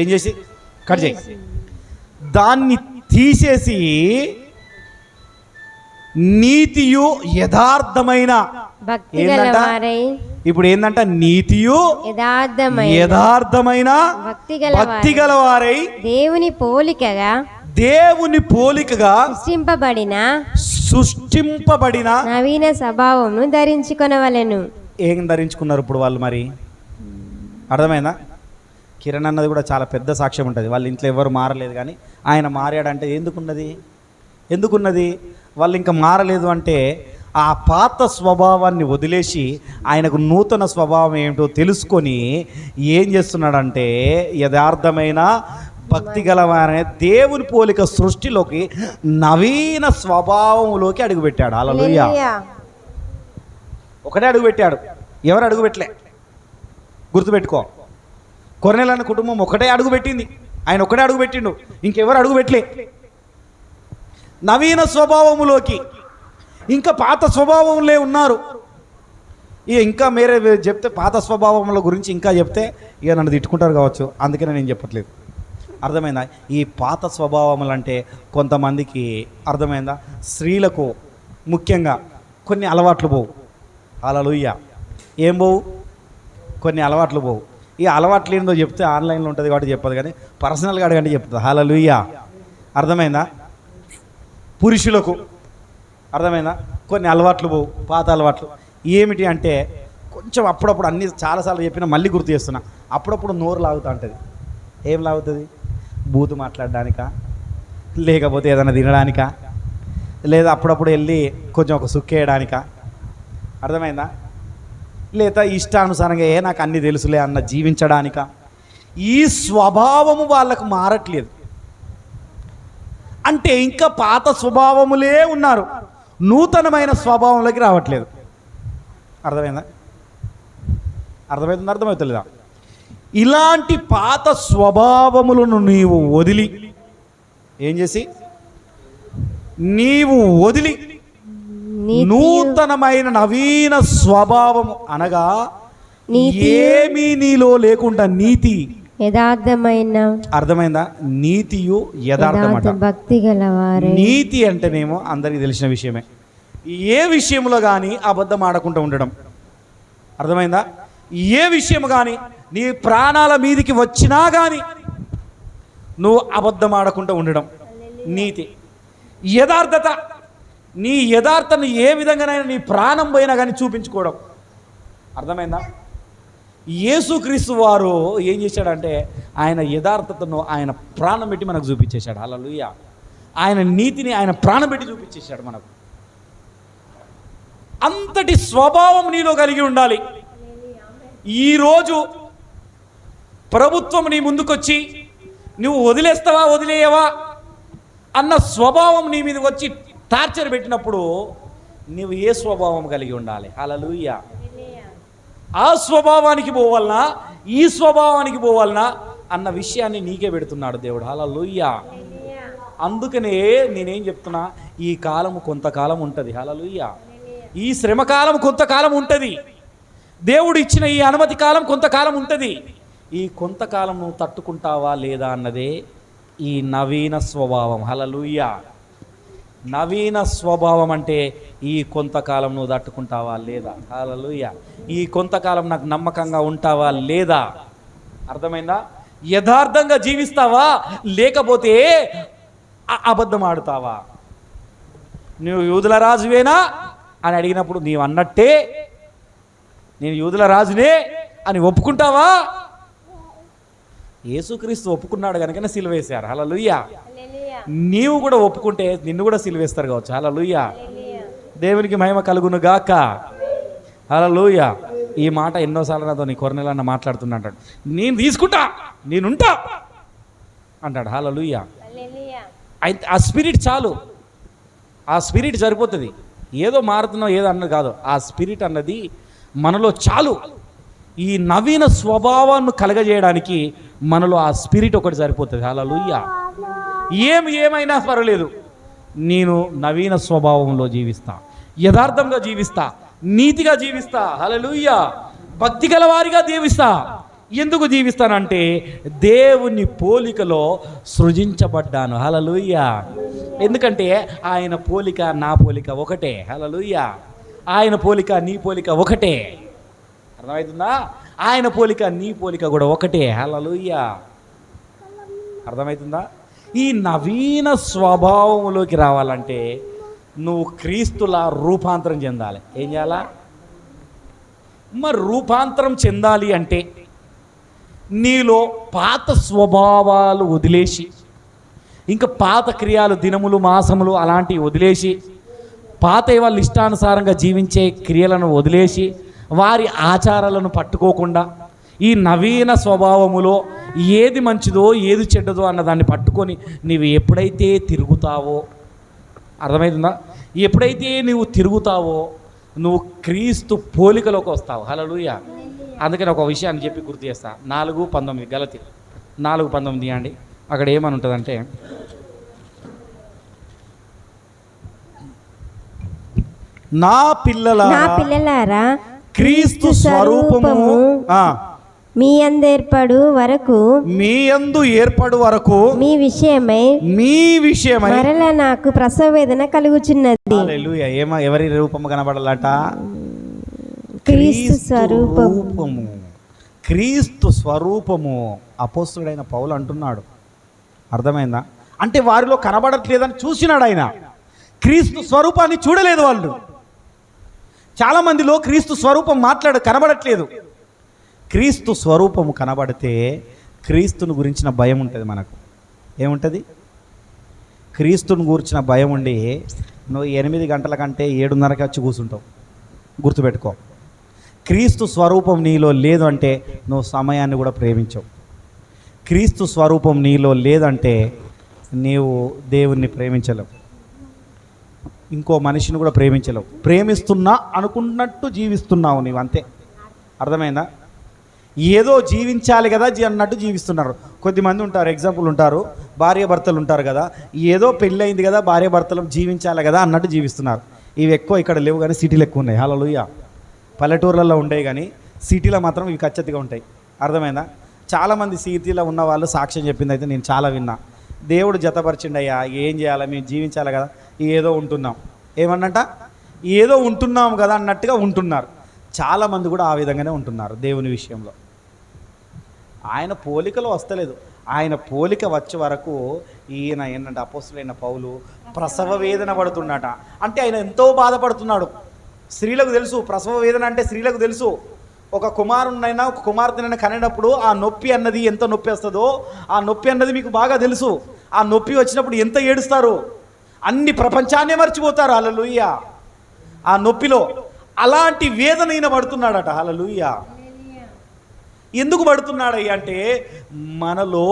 ఏం చేసి కట్ చేసి దాన్ని తీసేసి నీతియు యథార్థమైన. ఇప్పుడు ఏంటంట? నీతియు యథార్థమైన భక్తి గలవారై దేవుని పోలికగా సృష్టింపబడిన నవీన స్వభావమును ధరించుకొనవలెను. ఏం ధరించుకున్నారు ఇప్పుడు వాళ్ళు? మరి అర్థమైందా? కిరణ్ అన్నది కూడా చాలా పెద్ద సాక్ష్యం ఉంటుంది. వాళ్ళ ఇంట్లో ఎవరు మారలేదు, కానీ ఆయన మారాడంటే ఎందుకున్నది? వాళ్ళు ఇంకా మారలేదు అంటే ఆ పాత స్వభావాన్ని వదిలేసి ఆయనకు నూతన స్వభావం ఏమిటో తెలుసుకొని ఏం చేస్తున్నాడంటే యథార్థమైన భక్తి గలవారనే దేవుని పోలిక సృష్టిలోకి నవీన స్వభావంలోకి అడుగుపెట్టాడు. హల్లెలూయా. ఒకటే అడుగుపెట్టాడు, ఎవరు అడుగుపెట్టలే. గుర్తుపెట్టుకో, కొర్నేలు అన్న కుటుంబం ఒకటే అడుగుపెట్టింది, ఆయన ఒకటే అడుగుపెట్టిండు, ఇంకెవరు అడుగుపెట్టలే నవీన స్వభావములోకి. ఇంకా పాత స్వభావంలో ఉన్నారు. ఇక ఇంకా మేరే చెప్తే పాత స్వభావముల గురించి ఇంకా చెప్తే ఇక నన్ను తిట్టుకుంటారు కావచ్చు, అందుకనే నేను చెప్పట్లేదు. అర్థమైందా? ఈ పాత స్వభావములు అంటే కొంతమందికి అర్థమైందా, స్త్రీలకు ముఖ్యంగా కొన్ని అలవాట్లు పోవు. హల్లెలూయా. ఏం పోవు? కొన్ని అలవాట్లు పోవు. ఈ అలవాట్లు ఏందో చెప్తే ఆన్లైన్లో ఉంటుంది కాబట్టి చెప్పదు, కానీ పర్సనల్గా అడగండి చెప్తుంది. హల్లెలూయా. అర్థమైందా? పురుషులకు అర్థమైందా, కొన్ని అలవాట్లు పోవు, పాత అలవాట్లు. ఏమిటి అంటే కొంచెం అప్పుడప్పుడు అన్ని చాలాసార్లు చెప్పినా మళ్ళీ గుర్తు చేస్తున్నా, అప్పుడప్పుడు నోరు లాగుతూ ఉంటుంది. ఏం లాగుతుంది? బూతు మాట్లాడడానికా, లేకపోతే ఏదైనా తినడానికా, లేదా అప్పుడప్పుడు వెళ్ళి కొంచెం ఒక సుక్కేయడానికా, అర్థమైందా, లేదా ఇష్టానుసారంగా నాకు అన్నీ తెలుసులే అన్న జీవించడానికా. ఈ స్వభావము వాళ్ళకు మారట్లేదు. అంటే ఇంకా పాత స్వభావములే ఉన్నారు, నూతనమైన స్వభావంలోకి రావట్లేదు. అర్థమైందా? అర్థమవుతుందా? ఇలాంటి పాత స్వభావములను నీవు వదిలి ఏం చేసి నీవు వదిలి నూతనమైన నవీన స్వభావము అనగా ఏమీ నీలో లేకుండా నీతి యథార్థమైన, అర్థమైందా, నీతియు యథార్థమట. భక్తి గలవారే. నీతి అంటేనేమో అందరికీ తెలిసిన విషయమే. ఏ విషయంలో కానీ అబద్ధం ఆడకుండా ఉండడం. అర్థమైందా? ఏ విషయం కానీ నీ ప్రాణాల మీదికి వచ్చినా కానీ నువ్వు అబద్ధం ఆడకుండా ఉండడం నీతి. యథార్థత, నీ యథార్థను ఏ విధంగానైనా నీ ప్రాణం పోయినా కానీ చూపించుకోవడం. అర్థమైందా? యేసుక్రీస్తు వారు ఏం చేశాడంటే ఆయన యథార్థతను ఆయన ప్రాణం పెట్టి మనకు చూపించేశాడు. హల్లెలూయా. ఆయన నీతిని ఆయన ప్రాణం పెట్టి చూపించేశాడు మనకు. అంతటి స్వభావం నీలో కలిగి ఉండాలి. ఈరోజు ప్రభుత్వం నీ ముందుకొచ్చి నువ్వు వదిలేస్తావా వదిలేయవా అన్న స్వభావం నీ మీదకి వచ్చి టార్చర్ పెట్టినప్పుడు నువ్వు ఏ స్వభావం కలిగి ఉండాలి? హల్లెలూయా. ఆ స్వభావానికి పోవాలనా ఈ స్వభావానికి పోవాలనా అన్న విషయాన్ని నీకే పెడుతున్నాడు దేవుడు. హల్లెలూయా. అందుకనే నేనేం చెప్తున్నా, ఈ కాలము కొంతకాలం ఉంటుంది. హల్లెలూయా. ఈ శ్రమకాలం కొంతకాలం ఉంటుంది. దేవుడు ఇచ్చిన ఈ అనుమతి కాలం కొంతకాలం ఉంటుంది. ఈ కొంతకాలం నువ్వు తట్టుకుంటావా లేదా అన్నదే ఈ నవీన స్వభావం. హల్లెలూయా. నవీన స్వభావం అంటే ఈ కొంతకాలం నువ్వు తట్టుకుంటావా లేదా. హల్లెలూయా. ఈ కొంతకాలం నాకు నమ్మకంగా ఉంటావా లేదా. అర్థమైందా? యథార్థంగా జీవిస్తావా లేకపోతే అబద్ధం ఆడుతావా. నువ్వు యూదుల రాజువేనా అని అడిగినప్పుడు నీవు అన్నట్టే నేను యూదుల రాజునే అని ఒప్పుకుంటావా. యేసుక్రీస్తు ఒప్పుకున్నాడు కనుకనే సిలువేశారు. హల్లెలూయా. నీవు కూడా ఒప్పుకుంటే నిన్ను కూడా సిలువేస్తారు కావచ్చు. హల్లెలూయా. దేవునికి మహిమ కలుగును గాక. హల్లెలూయా. ఈ మాట ఎన్నోసార్లు నాతో నీ కొరనేలన్న మాట్లాడుతున్నా అంటాడు. నేను తీసుకుంటా, నేనుంటా అంటాడు. హల్లెలూయా. అయితే ఆ స్పిరిట్ చాలు, ఆ స్పిరిట్ సరిపోతుంది. ఏదో మారుతున్నావు ఏదో అన్నది కాదు, ఆ స్పిరిట్ అన్నది మనలో చాలు. ఈ నవీన స్వభావాన్ని కలగజేయడానికి మనలో ఆ స్పిరిట్ ఒకటి సరిపోతుంది. హల్లెలూయా. ఏమైనా పర్వాలేదు, నేను నవీన స్వభావంలో జీవిస్తా, యథార్థంగా జీవిస్తా, నీతిగా జీవిస్తా. హల్లెలూయా. భక్తి గల వారిగా జీవిస్తా. ఎందుకు జీవిస్తానంటే దేవుని పోలికలో సృజించబడ్డాను. హల్లెలూయా. ఎందుకంటే ఆయన పోలిక నా పోలిక ఒకటే. హల్లెలూయా. ఆయన పోలిక నీ పోలిక ఒకటే. అర్థమవుతుందా? ఆయన పోలిక నీ పోలిక కూడా ఒకటే. హల్లెలూయా. అర్థమవుతుందా? ఈ నవీన స్వభావంలోకి రావాలంటే నువ్వు క్రీస్తులా రూపాంతరం చెందాలి. ఏం చేయాలా? మరి రూపాంతరం చెందాలి అంటే నీలో పాత స్వభావాలు వదిలేసి, ఇంకా పాత క్రియలు, దినములు, మాసములు అలాంటివి వదిలేసి, పాత వాళ్ళ ఇష్టానుసారంగా జీవించే క్రియలను వదిలేసి, వారి ఆచారాలను పట్టుకోకుండా ఈ నవీన స్వభావములో ఏది మంచిదో ఏది చెడ్డదో అన్నదాన్ని పట్టుకొని నీవు ఎప్పుడైతే తిరుగుతావో, అర్థమవుతుందా, ఎప్పుడైతే నువ్వు తిరుగుతావో నువ్వు క్రీస్తు పోలికలోకి వస్తావు. హల్లెలూయా. అందుకని ఒక విషయాన్ని చెప్పి గుర్తు చేస్తా. 4:19 గలతీ 4:19 అండి. అక్కడ ఏమని ఉంటుందంటే, నా పిల్లలారా క్రీస్తు స్వరూపము మీ అందేర్పడు వరకు మీ యందు ఏర్పడు వరకు మీ విషయమై మరల నాకు ప్రసవ వేదన కలుగుచున్నది. హల్లెలూయా. ఎవరి రూపము కనబడాలట? క్రీస్తు స్వరూపము. క్రీస్తు స్వరూపము. అపోస్తలుడైన పౌలు అంటున్నాడు. అర్థమైందా? అంటే వారిలో కనబడట్లేదని చూసినాడు ఆయన. క్రీస్తు స్వరూపాన్ని చూడలేదు వాళ్ళు. చాలా మందిలో క్రీస్తు స్వరూపం కనబడట్లేదు. క్రీస్తు స్వరూపము కనబడితే క్రీస్తుని గురించిన భయం ఉంటుంది మనకు. ఏముంటుంది? క్రీస్తుని గురించిన భయం ఉండి నువ్వు 8 గంటల కంటే 7:30కి వచ్చి కూర్చుంటావు. గుర్తుపెట్టుకో. క్రీస్తు స్వరూపం నీలో లేదు అంటే నువ్వు సమయాన్ని కూడా ప్రేమించవు. క్రీస్తు స్వరూపం నీలో లేదంటే నీవు దేవుణ్ణి ప్రేమించలేవు, ఇంకో మనిషిని కూడా ప్రేమించలేవు. ప్రేమిస్తున్నా అనుకున్నట్టు జీవిస్తున్నావు నీవు, అంతే. అర్థమైందా? ఏదో జీవించాలి కదా అన్నట్టు జీవిస్తున్నారు. కొద్దిమంది ఉంటారు, ఎగ్జాంపుల్ ఉంటారు, భార్య భర్తలు ఉంటారు కదా, ఏదో పెళ్ళయింది కదా భార్య భర్తలు జీవించాలి కదా అన్నట్టు జీవిస్తున్నారు. ఇవి ఎక్కువ ఇక్కడ లేవు కానీ సిటీలు ఎక్కువ ఉన్నాయి. హల్లెలూయా. పల్లెటూర్లలో ఉండేవి కానీ సిటీలో మాత్రం ఇవి ఖచ్చితంగా ఉంటాయి. అర్థమైందా? చాలామంది సిటీలో ఉన్న వాళ్ళు సాక్ష్యం చెప్పింది అయితే నేను చాలా విన్నా. దేవుడు జతపరిచిండయ్యా, ఏం చేయాలి, మేము జీవించాలి కదా, ఏదో ఉంటున్నాం. ఏమన్నట? ఏదో ఉంటున్నాం కదా అన్నట్టుగా ఉంటున్నారు. చాలామంది కూడా ఆ విధంగానే ఉంటున్నారు దేవుని విషయంలో. ఆయన పోలికలో వస్తలేదు. ఆయన పోలిక వచ్చే వరకు ఈయన ఏంటంటే అపోస్తలుడైన పౌలు ప్రసవ వేదన పడుతున్నాట. అంటే ఆయన ఎంతో బాధపడుతున్నాడు. స్త్రీలకు తెలుసు ప్రసవ వేదన అంటే, స్త్రీలకు తెలుసు. ఒక కుమారునైనా ఒక కుమార్తెనైనా కనేటప్పుడు ఆ నొప్పి అన్నది ఎంత నొప్పి వస్తుందో ఆ నొప్పి అన్నది మీకు బాగా తెలుసు. ఆ నొప్పి వచ్చినప్పుడు ఎంత ఏడుస్తారు, అన్ని ప్రపంచాన్నే మర్చిపోతారు. హల్లెలూయా. ఆ నొప్పిలో అలాంటి వేదన ఈయన పడుతున్నాడట. హల్లెలూయా. ఎందుకు పడుతున్నాడయ్యా అంటే మనలో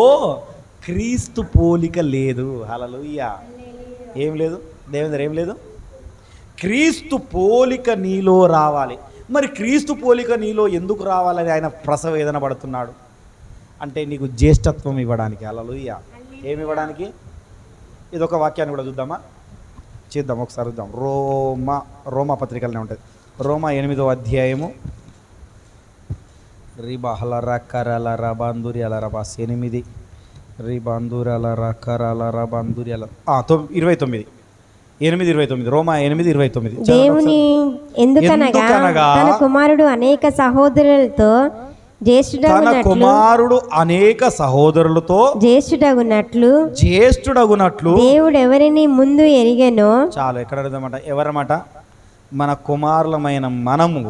క్రీస్తు పోలిక లేదు. హల్లెలూయా. ఏం లేదు దేవుని దగ్గర, ఏం లేదు. క్రీస్తు పోలిక నీలో రావాలి. మరి క్రీస్తు పోలిక నీలో ఎందుకు రావాలని ఆయన ప్రసవ వేదన పడుతున్నాడు అంటే నీకు జ్యేష్ఠత్వం ఇవ్వడానికి. హల్లెలూయా. ఏమి ఇవ్వడానికి? ఇదొక వాక్యాన్ని కూడా చూద్దామా? చేద్దాం, ఒకసారి చూద్దాం. రోమా పత్రికలనే ఉంటుంది. రోమా 8వ అధ్యాయము రిబాహలరా కరలరా బాంధుర్యాలరా బాస్ 8 రిబాంధురాలరా కరలరా బాంధుర్యాల 29 8:29 రోమా 8:29. దేవుని ఎందుకనగా తన కుమారుడు అనేక సహోదరులతో జ్యేష్ఠుడగునట్లు దేవుడు ఎవరిని ముందు ఎరిగెనో. చాలు, ఎక్కడ అర్థమాట? ఎవరమాట? మన కుమారులమైన మనము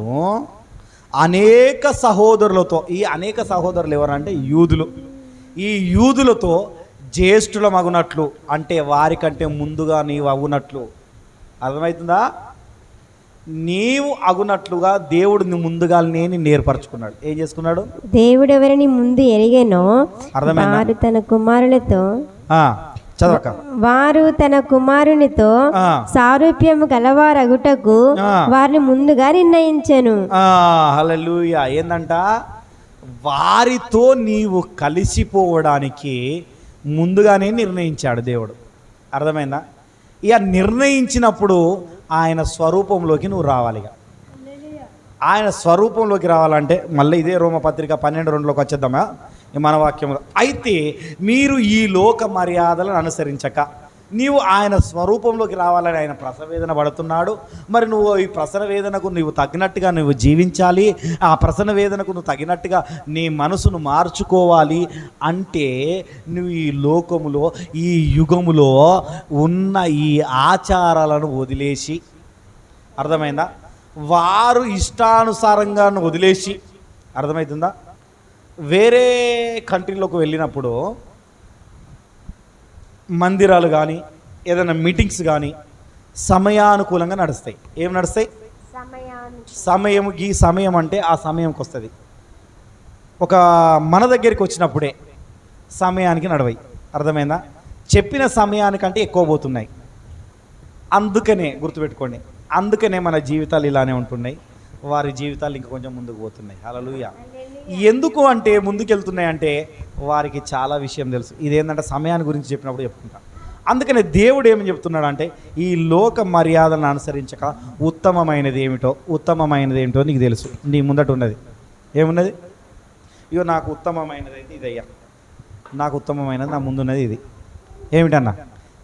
అనేక సహోదరులతో. ఈ అనేక సహోదరులు ఎవరంటే యూదులు. ఈ యూదులతో జ్యేష్ఠులమగునట్లు అంటే వారికంటే ముందుగా నీవు అగునట్లు. అర్థమవుతుందా? నీవు అగునట్లుగా దేవుడు ముందుగా నేను నేర్పరచుకున్నాడు. ఏం చేసుకున్నాడు? దేవుడు ఎవరిని ముందు ఎరిగెనో వారు తన కుమారులతో చదవక వారు తన కుమారునితో సారూప్యము గలవారగుటకు వారిని ముందుగా నిర్ణయించెను. హల్లెలూయా. ఏందంట? వారితో నీవు కలిసిపోవడానికి ముందుగానే నిర్ణయించాడు దేవుడు. అర్థమైందా? ఇక నిర్ణయించినప్పుడు ఆయన స్వరూపంలోకి నువ్వు రావాలి. ఆయన స్వరూపంలోకి రావాలంటే మళ్ళీ ఇదే రోమపత్రిక 12:2లోకి వచ్చేద్దామా మన వాక్యంలో. అయితే మీరు ఈ లోక మర్యాదలను అనుసరించక నీవు ఆయన స్వరూపంలోకి రావాలని ఆయన ప్రసవేదన పడుతున్నాడు. మరి నువ్వు ఈ ప్రసవ వేదనకు నువ్వు తగినట్టుగా నువ్వు జీవించాలి. ఆ ప్రసవ వేదనకు నువ్వు తగినట్టుగా నీ మనసును మార్చుకోవాలి అంటే నువ్వు ఈ లోకములో ఈ యుగములో ఉన్న ఈ ఆచారాలను వదిలేసి, అర్థమైందా? వారు ఇష్టానుసారంగా వదిలేసి, అర్థమవుతుందా? వేరే కంట్రీలోకి వెళ్ళినప్పుడు మందిరాలు కానీ ఏదైనా మీటింగ్స్ కానీ సమయానుకూలంగా నడుస్తాయి. ఏం నడుస్తాయి? సమయం. ఈ సమయం అంటే ఆ సమయంకి వస్తుంది. ఒక మన దగ్గరికి వచ్చినప్పుడే సమయానికి నడవయి. అర్థమైందా? చెప్పిన సమయానికంటే ఎక్కువ పోతున్నాయి. అందుకనే గుర్తుపెట్టుకోండి, అందుకనే మన జీవితాలు ఇలానే ఉంటున్నాయి, వారి జీవితాలు ఇంకా కొంచెం ముందుకు పోతున్నాయి. హల్లెలూయా. ఎందుకు అంటే ముందుకెళ్తున్నాయి అంటే వారికి చాలా విషయం తెలుసు. ఇదేంటంటే సమయాన్ని గురించి చెప్పినప్పుడు చెప్పుకుంటా. అందుకనే దేవుడు ఏమని చెప్తున్నాడు అంటే, ఈ లోక మర్యాదలను అనుసరించక ఉత్తమమైనది ఏమిటో నీకు తెలుసు. నీ ముందట ఉన్నది ఏమున్నది? ఇగో నాకు ఉత్తమమైనది అయితే ఇది అయ్యా, నాకు ఉత్తమమైనది నా ముందున్నది ఇది. ఏమిటన్నా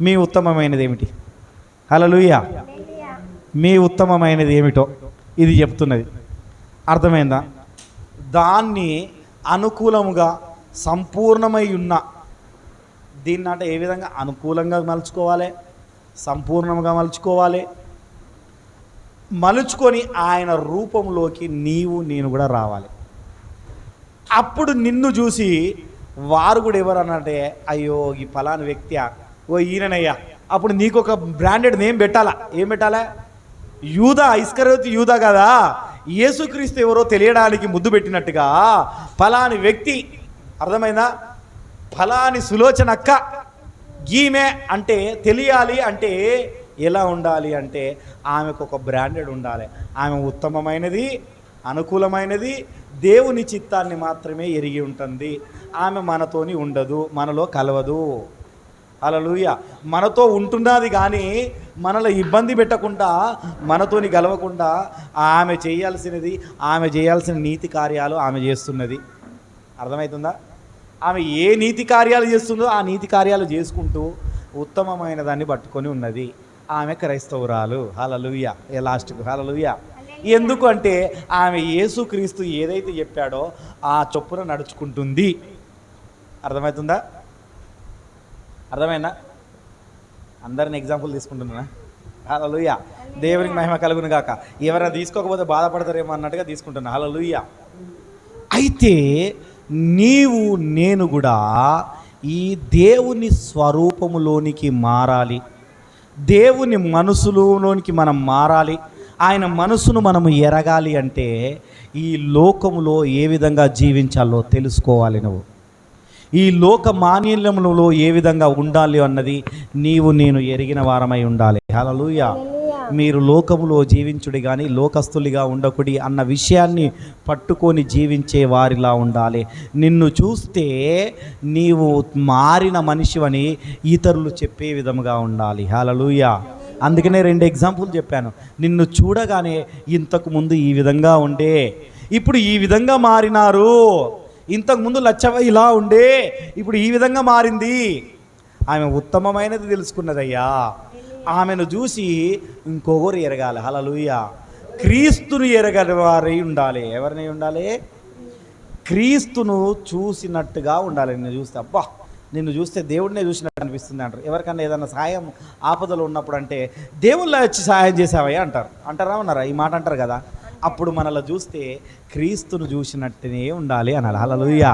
మీ ఉత్తమమైనది ఏమిటి? హల్లెలూయా. మీ ఉత్తమమైనది ఏమిటో ఇది చెప్తున్నది. అర్థమైందా? దాన్ని అనుకూలముగా సంపూర్ణమై ఉన్న దీన్ని అంటే ఏ విధంగా అనుకూలంగా మలుచుకోవాలి, సంపూర్ణంగా మలుచుకొని ఆయన రూపంలోకి నేను కూడా రావాలి. అప్పుడు నిన్ను చూసి వారు కూడా ఎవరనంటే, అయ్యో ఈ ఫలాని వ్యక్తి, ఓ ఈయననయ్యా. అప్పుడు నీకు ఒక బ్రాండెడ్ నేమ్ పెట్టాలా. ఏం పెట్టాలా? యూదా, ఇస్కరియోతు యూదా కదా, యేసుక్రీస్తు ఎవరో తెలియడానికి ముద్దు పెట్టినట్టుగా ఫలాని వ్యక్తి, అర్థమైందా? ఫలాని సులోచనక్క ఈమె అంటే తెలియాలి. అంటే ఎలా ఉండాలి అంటే ఆమెకు ఒక బ్రాండెడ్ ఉండాలి. ఆమె ఉత్తమమైనది, అనుకూలమైనది, దేవుని చిత్తాన్ని మాత్రమే ఎరిగి ఉంటుంది. ఆమె మనతోని ఉండదు, మనలో కలవదు. హల్లెలూయా. మనతో ఉంటున్నది కానీ మనలో ఇబ్బంది పెట్టకుండా, మనతోని గలవకుండా ఆమె చేయాల్సిన నీతి కార్యాలు ఆమె చేస్తున్నది. అర్థమవుతుందా? ఆమె ఏ నీతి కార్యాలు చేస్తుందో ఆ నీతి కార్యాలు చేసుకుంటూ ఉత్తమమైన దాన్ని పట్టుకొని ఉన్నది. ఆమె క్రైస్తవురాలు. హల్లెలూయా. లాస్ట్కు హల్లెలూయా. ఎందుకు అంటే ఆమె యేసుక్రీస్తు ఏదైతే చెప్పాడో ఆ చొప్పున నడుచుకుంటుంది. అర్థమవుతుందా? అర్థమైందా? అందరిని ఎగ్జాంపుల్ తీసుకుంటున్నా. హల్లెలూయా. దేవునికి మహిమ కలుగును గాక. ఎవరైనా తీసుకోకపోతే బాధపడతారేమో అన్నట్టుగా తీసుకుంటున్నా. హల్లెలూయా. అయితే నేను కూడా ఈ దేవుని స్వరూపములోనికి మారాలి. దేవుని మనసులోనికి మనం మారాలి. ఆయన మనసును మనము ఎరగాలి అంటే ఈ లోకములో ఏ విధంగా జీవించాలో తెలుసుకోవాలి. నువ్వు ఈ లోక మాన్యంలో ఏ విధంగా ఉండాలి అన్నది నేను ఎరిగిన వారమై ఉండాలి. హల్లెలూయా. మీరు లోకములో జీవించుడి కానీ లోకస్తులుగా ఉండకుడి అన్న విషయాన్ని పట్టుకొని జీవించే వారిలా ఉండాలి. నిన్ను చూస్తే నీవు మారిన మనిషివని ఇతరులు చెప్పే విధముగా ఉండాలి. హల్లెలూయా. అందుకనే 2 ఎగ్జాంపుల్ చెప్పాను. నిన్ను చూడగానే ఇంతకుముందు ఈ విధంగా ఉండే, ఇప్పుడు ఈ విధంగా మారినారు. ఇంతకుముందు లచ్చవ ఇలా ఉండే, ఇప్పుడు ఈ విధంగా మారింది. ఆమె ఉత్తమమైనది తెలుసుకున్నదయ్యా. ఆమెను చూసి ఇంకొకరు ఎరగాలి. హల్లెలూయా. క్రీస్తును ఎరగని వారై ఉండాలి. ఎవరినై ఉండాలి? క్రీస్తును చూసినట్టుగా ఉండాలి. నిన్ను చూస్తే దేవుడినే చూసినట్టు అనిపిస్తుంది అంటారు. ఎవరికన్నా ఏదైనా సాయం ఆపదలు ఉన్నప్పుడు అంటే దేవుళ్ళ వచ్చి సహాయం చేసావయ్యా అంటారా ఉన్నారా? ఈ మాట అంటారు కదా. అప్పుడు మనల్ని చూస్తే క్రీస్తును చూసినట్టునే ఉండాలి అనాలి. హల్లెలూయా.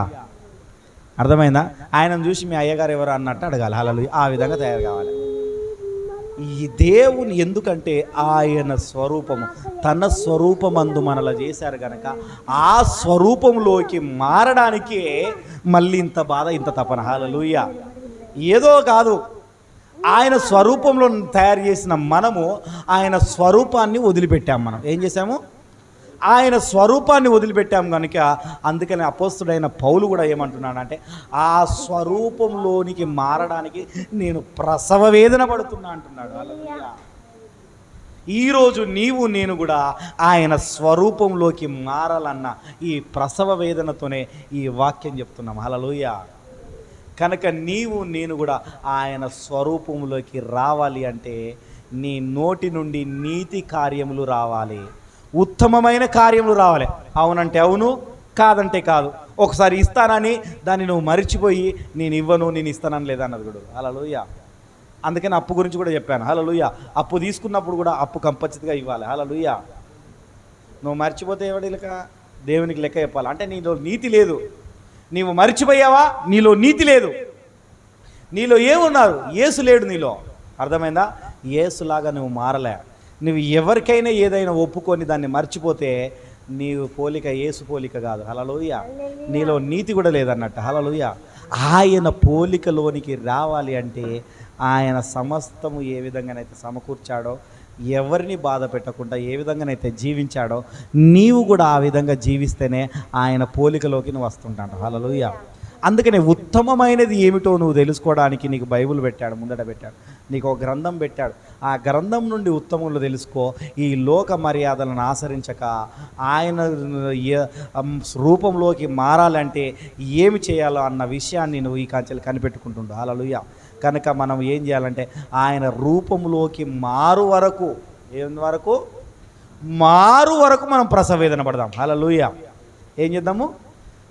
అర్థమైందా? ఆయనను చూసి మీ అయ్యగారు ఎవరు అన్నట్టు అడగాలి. హల్లెలూయా. ఆ విధంగా తయారు కావాలి. ఈ దేవుని ఎందుకంటే ఆయన స్వరూపము, తన స్వరూపమందు మనలా చేశారు కనుక ఆ స్వరూపంలోకి మారడానికే మళ్ళీ ఇంత బాధ, ఇంత తపన. హల్లెలూయా. ఏదో కాదు, ఆయన స్వరూపంలో తయారు చేసిన మనము ఆయన స్వరూపాన్ని వదిలిపెట్టాము. మనం ఏం చేశాము? ఆయన స్వరూపాన్ని వదిలిపెట్టాం కనుక అందుకని అపోస్తుడైన పౌలు కూడా ఏమంటున్నాడంటే ఆ స్వరూపంలోనికి మారడానికి నేను ప్రసవ వేదన పడుతున్నా అంటున్నాడు. హల్లెలూయా. ఈరోజు నేను కూడా ఆయన స్వరూపంలోకి మారాలన్న ఈ ప్రసవ వేదనతోనే ఈ వాక్యం చెప్తున్నాం. హల్లెలూయా. కనుక నేను కూడా ఆయన స్వరూపంలోకి రావాలి అంటే నీ నోటి నుండి నీతి కార్యములు రావాలి, ఉత్తమమైన కార్యములు రావాలి. అవునంటే అవును, కాదంటే కాదు. ఒకసారి ఇస్తానని దాన్ని నువ్వు మరిచిపోయి నేను ఇవ్వను, నేను ఇస్తానని లేదన్నది కూడా. హల్లెలూయా. అందుకని అప్పు గురించి కూడా చెప్పాను. హల్లెలూయా. అప్పు తీసుకున్నప్పుడు కూడా అప్పు కంపల్సరీగా ఇవ్వాలి. హల్లెలూయా. నువ్వు మర్చిపోతే దేవునికి లెక్క చెప్పాలి. అంటే నీలో నీతి లేదు, నీవు మర్చిపోయావా, నీలో నీతి లేదు. నీలో ఏమున్నారు? యేసు లేడు నీలో. అర్థమైందా? యేసులాగా నువ్వు మారలే. నువ్వు ఎవరికైనా ఏదైనా ఒప్పుకొని దాన్ని మర్చిపోతే నీవు పోలిక యేసు పోలిక కాదు. హల్లెలూయా. నీలో నీతి కూడా లేదన్నట్టు. హల్లెలూయా. ఆయన పోలికలోనికి రావాలి అంటే ఆయన సమస్తము ఏ విధంగానైతే సమకూర్చాడో, ఎవరిని బాధ పెట్టకుండా ఏ విధంగానైతే జీవించాడో నీవు కూడా ఆ విధంగా జీవిస్తేనే ఆయన పోలికలోకి నువ్వు వస్తుంటాడు. హల్లెలూయా. అందుకనే ఉత్తమమైనది ఏమిటో నువ్వు తెలుసుకోవడానికి నీకు బైబిల్ పెట్టాడు, ముందట పెట్టాడు, నీకు ఒక గ్రంథం పెట్టాడు. ఆ గ్రంథం నుండి ఉత్తమంలో తెలుసుకో. ఈ లోక మర్యాదలను ఆచరించక ఆయన రూపంలోకి మారాలంటే ఏమి చేయాలో అన్న విషయాన్ని నువ్వు ఈ కాంచెలు కనిపెట్టుకుంటుండు. హల్లెలూయా. కనుక మనం ఏం చేయాలంటే ఆయన రూపంలోకి మారు వరకు మనం ప్రసవేదన పడదాం. హల్లెలూయా. ఏం చేద్దాము?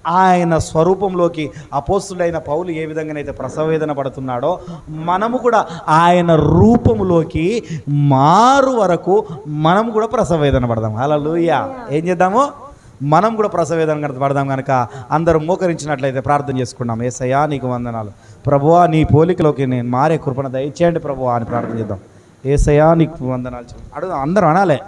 ఆయన స్వరూపంలోకి అపోస్తుడైన పౌలు ఏ విధంగానైతే ప్రసవేదన పడుతున్నాడో మనము కూడా ఆయన రూపంలోకి మారు వరకు మనం కూడా ప్రసవేదన పడదాం. హల్లెలూయా. ఏం చేద్దాము? మనం కూడా ప్రసవేదన పడదాం. కనుక అందరూ మోకరించినట్లయితే ప్రార్థన చేసుకున్నాం. యేసయ్యా నీకు వందనాలు ప్రభువా, నీ పోలికలోకి నేను మారే కృపణ దయచేయండి ప్రభువా అని ప్రార్థన చేద్దాం. యేసయ్యా నీకు వందనాలు అడుగుదాం. అందరూ అనాలే.